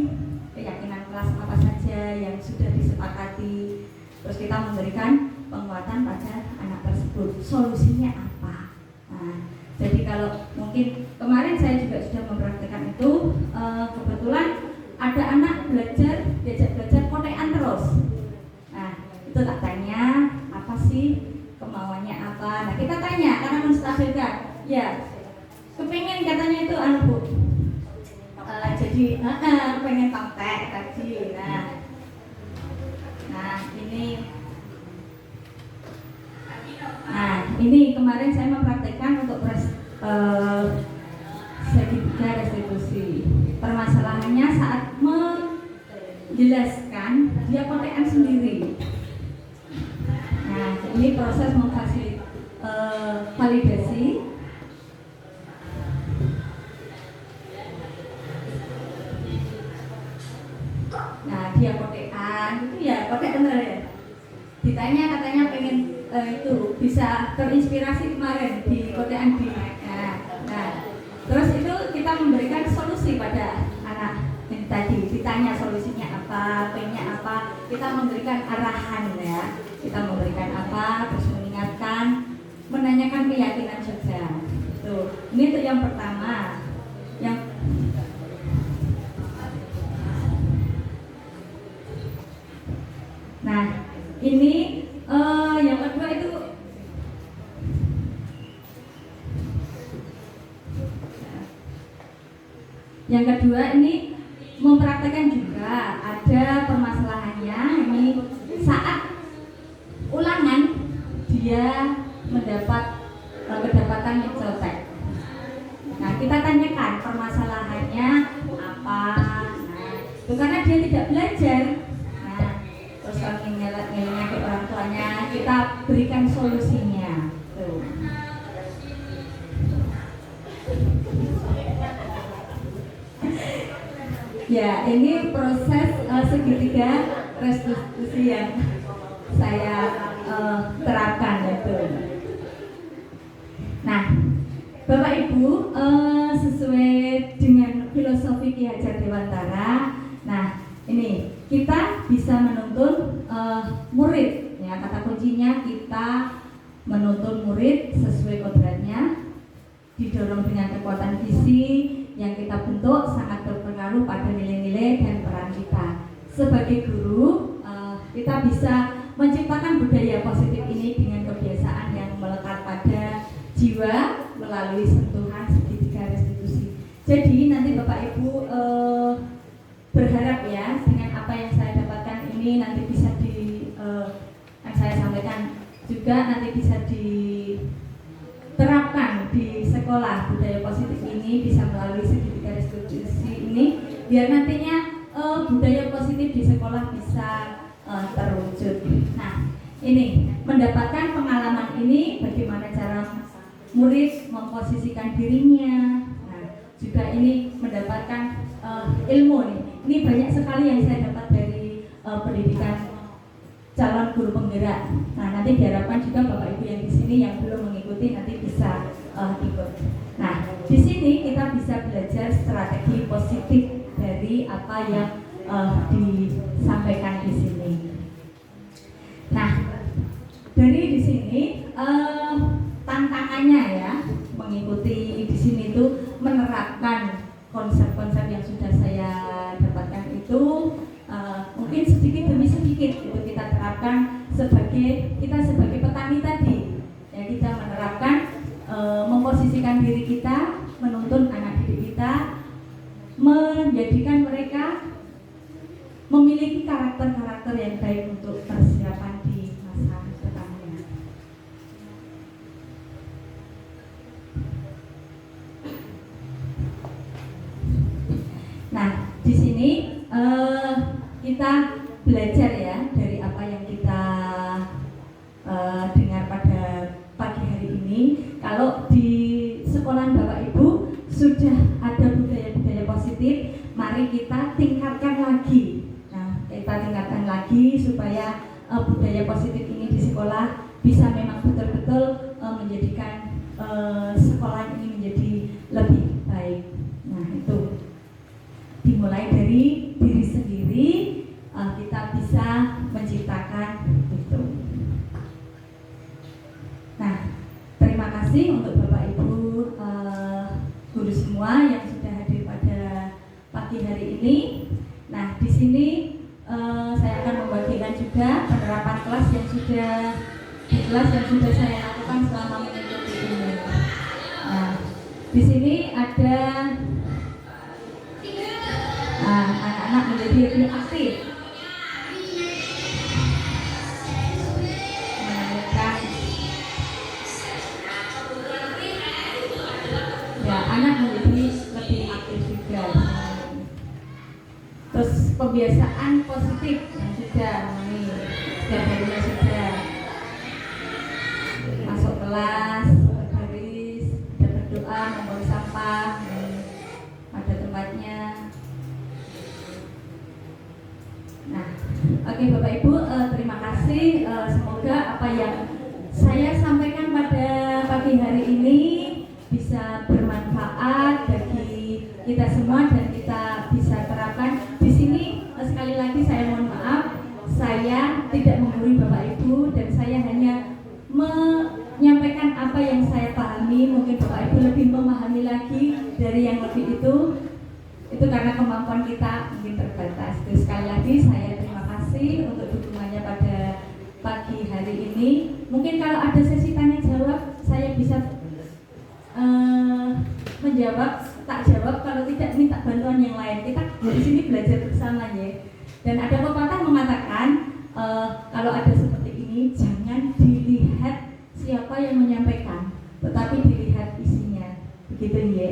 keyakinan kelas apa saja yang sudah disepakati, terus kita memberikan penguatan pada anak tersebut. Solusinya apa? Nah, jadi kalau mungkin kemarin saya juga sudah mempraktikkan itu, kebetulan ada anak diajak belajar kotekan terus. Nah, itu tak tanya apa sih kemauannya apa. Nah, kita tanya karena menstabilkan. Ya, kepingin katanya itu Bu. Jadi pengen kontek tadi. Nah ini kemarin saya mempraktekkan untuk segitiga restitusi. Permasalahannya saat menjelaskan dia kontekan sendiri. Nah, ini proses validasi. Nah, dia kotekan itu ya kotek bener ya. Ditanya katanya pengen itu bisa terinspirasi kemarin di kotekan di. Nah, terus itu kita memberikan solusi pada anak yang tadi. Ditanya solusinya apa, pengennya apa, kita memberikan arahan ya. Kita memberikan apa, terus mengingatkan, menanyakan keyakinan juga. Tuh, ini untuk yang pertama. Nah, ini yang kedua itu ini mempraktekkan juga ada permasalahannya ini saat ulangan dia mendapat kedapatan yang contek. Nah, kita tanyakan permasalahannya apa. Nah, itu karena dia tidak belajar. Terus kalau ngelaknya ke orang tuanya, kita berikan solusinya. Tuh. Ya, ini proses segitiga restitusi yang saya terapkan itu. Nah, Bapak Ibu, sesuai dengan filosofi Ki Hajar Dewantara, nah ini kita bisa menuntun murid, ya kata kuncinya kita menuntun murid sesuai kodratnya, didorong dengan kekuatan visi yang kita bentuk sangat berpengaruh pada nilai-nilai dan peran kita. Sebagai guru, kita bisa menciptakan budaya positif ini dengan kebiasaan yang melekat pada jiwa melalui sentuhan segitiga restitusi. Jadi nanti Bapak Ibu berharap ya dengan apa yang saya dapatkan ini nanti bisa yang saya sampaikan juga nanti bisa diterapkan di sekolah. Budaya positif ini bisa melalui segitiga restitusi ini biar nantinya budaya positif di sekolah bisa terwujud. Nah, ini mendapatkan pengalaman ini bagaimana cara murid memposisikan dirinya. Nah, juga ini mendapatkan ilmu nih. Ini banyak sekali yang saya dapat dari pendidikan calon guru penggerak. Nah, nanti diharapkan juga Bapak Ibu yang di sini yang belum mengikuti nanti bisa ikut. Nah, di sini kita bisa belajar strategi positif dari apa yang disampaikan di sini. Nah, dari di sini tantangannya ya mengikuti di sini itu menerapkan konsep-konsep yang sudah saya dapatkan itu mungkin sedikit demi sedikit itu kita terapkan sebagai petani tadi ya, kita menerapkan memposisikan diri kita, menuntun anak didik kita, menjadikan mereka memiliki karakter-karakter yang baik untuk persiapan di masa depannya. kita belajar ya dari apa yang kita dengar pada pagi hari ini. Kalau di sekolah Bapak Ibu sudah ada budaya-budaya positif, mari kita tingkatkan lagi. Nah, kita tingkatkan lagi supaya budaya positif ini di sekolah bisa memang betul-betul menjadikan sekolah ini menjadi lebih baik. Nah, itu dimulai dari diri sendiri, kita bisa menciptakan itu. Nah, terima kasih untuk Bapak Ibu guru semua yang sudah hadir pada pagi hari ini. Nah, di sini saya akan membagikan juga penerapan kelas yang sudah saya lakukan selama mengikuti ini. Nah, di sini ada anak-anak menjadi lebih aktif, menanyakan ya, anak menjadi lebih aktif juga. Terus kebiasaan positif yang sudah setiap harinya sudah masuk kelas, berbaris, sudah berdoa, membuang sampah pada tempatnya. Nah, oke Bapak Ibu, terima kasih. Semoga apa yang saya sampaikan pada pagi hari ini bisa bermanfaat bagi kita semua dan kita bisa terapkan. Di sini sekali lagi saya mohon maaf, saya tidak menggurui Bapak Ibu dan saya hanya menyampaikan apa yang saya pahami. Mungkin Bapak Ibu lebih memahami lagi dari yang lebih itu karena kemampuan kita mungkin terbatas. Terus sekali lagi saya terima kasih untuk dukungannya pada pagi hari ini. Mungkin kalau ada sesi tanya jawab saya bisa menjawab, tak jawab, kalau tidak minta bantuan yang lain. Kita di sini belajar bersama ya. Dan ada pepatah mengatakan kalau ada seperti ini jangan dilihat siapa yang menyampaikan, tetapi dilihat isinya. Begitu ya.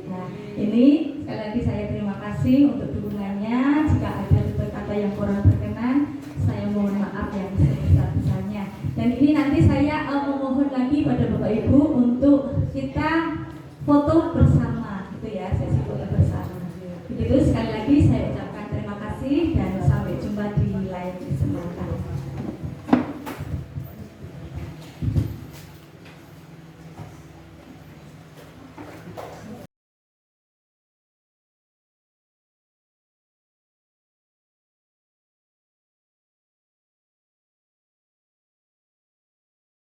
Nah, ini sekali lagi saya terima kasih untuk dukungannya. Jika ada kata yang kurang berkenan, saya mohon maaf yang sebesar-besarnya. Dan ini nanti saya memohon lagi pada Bapak Ibu untuk kita foto bersama.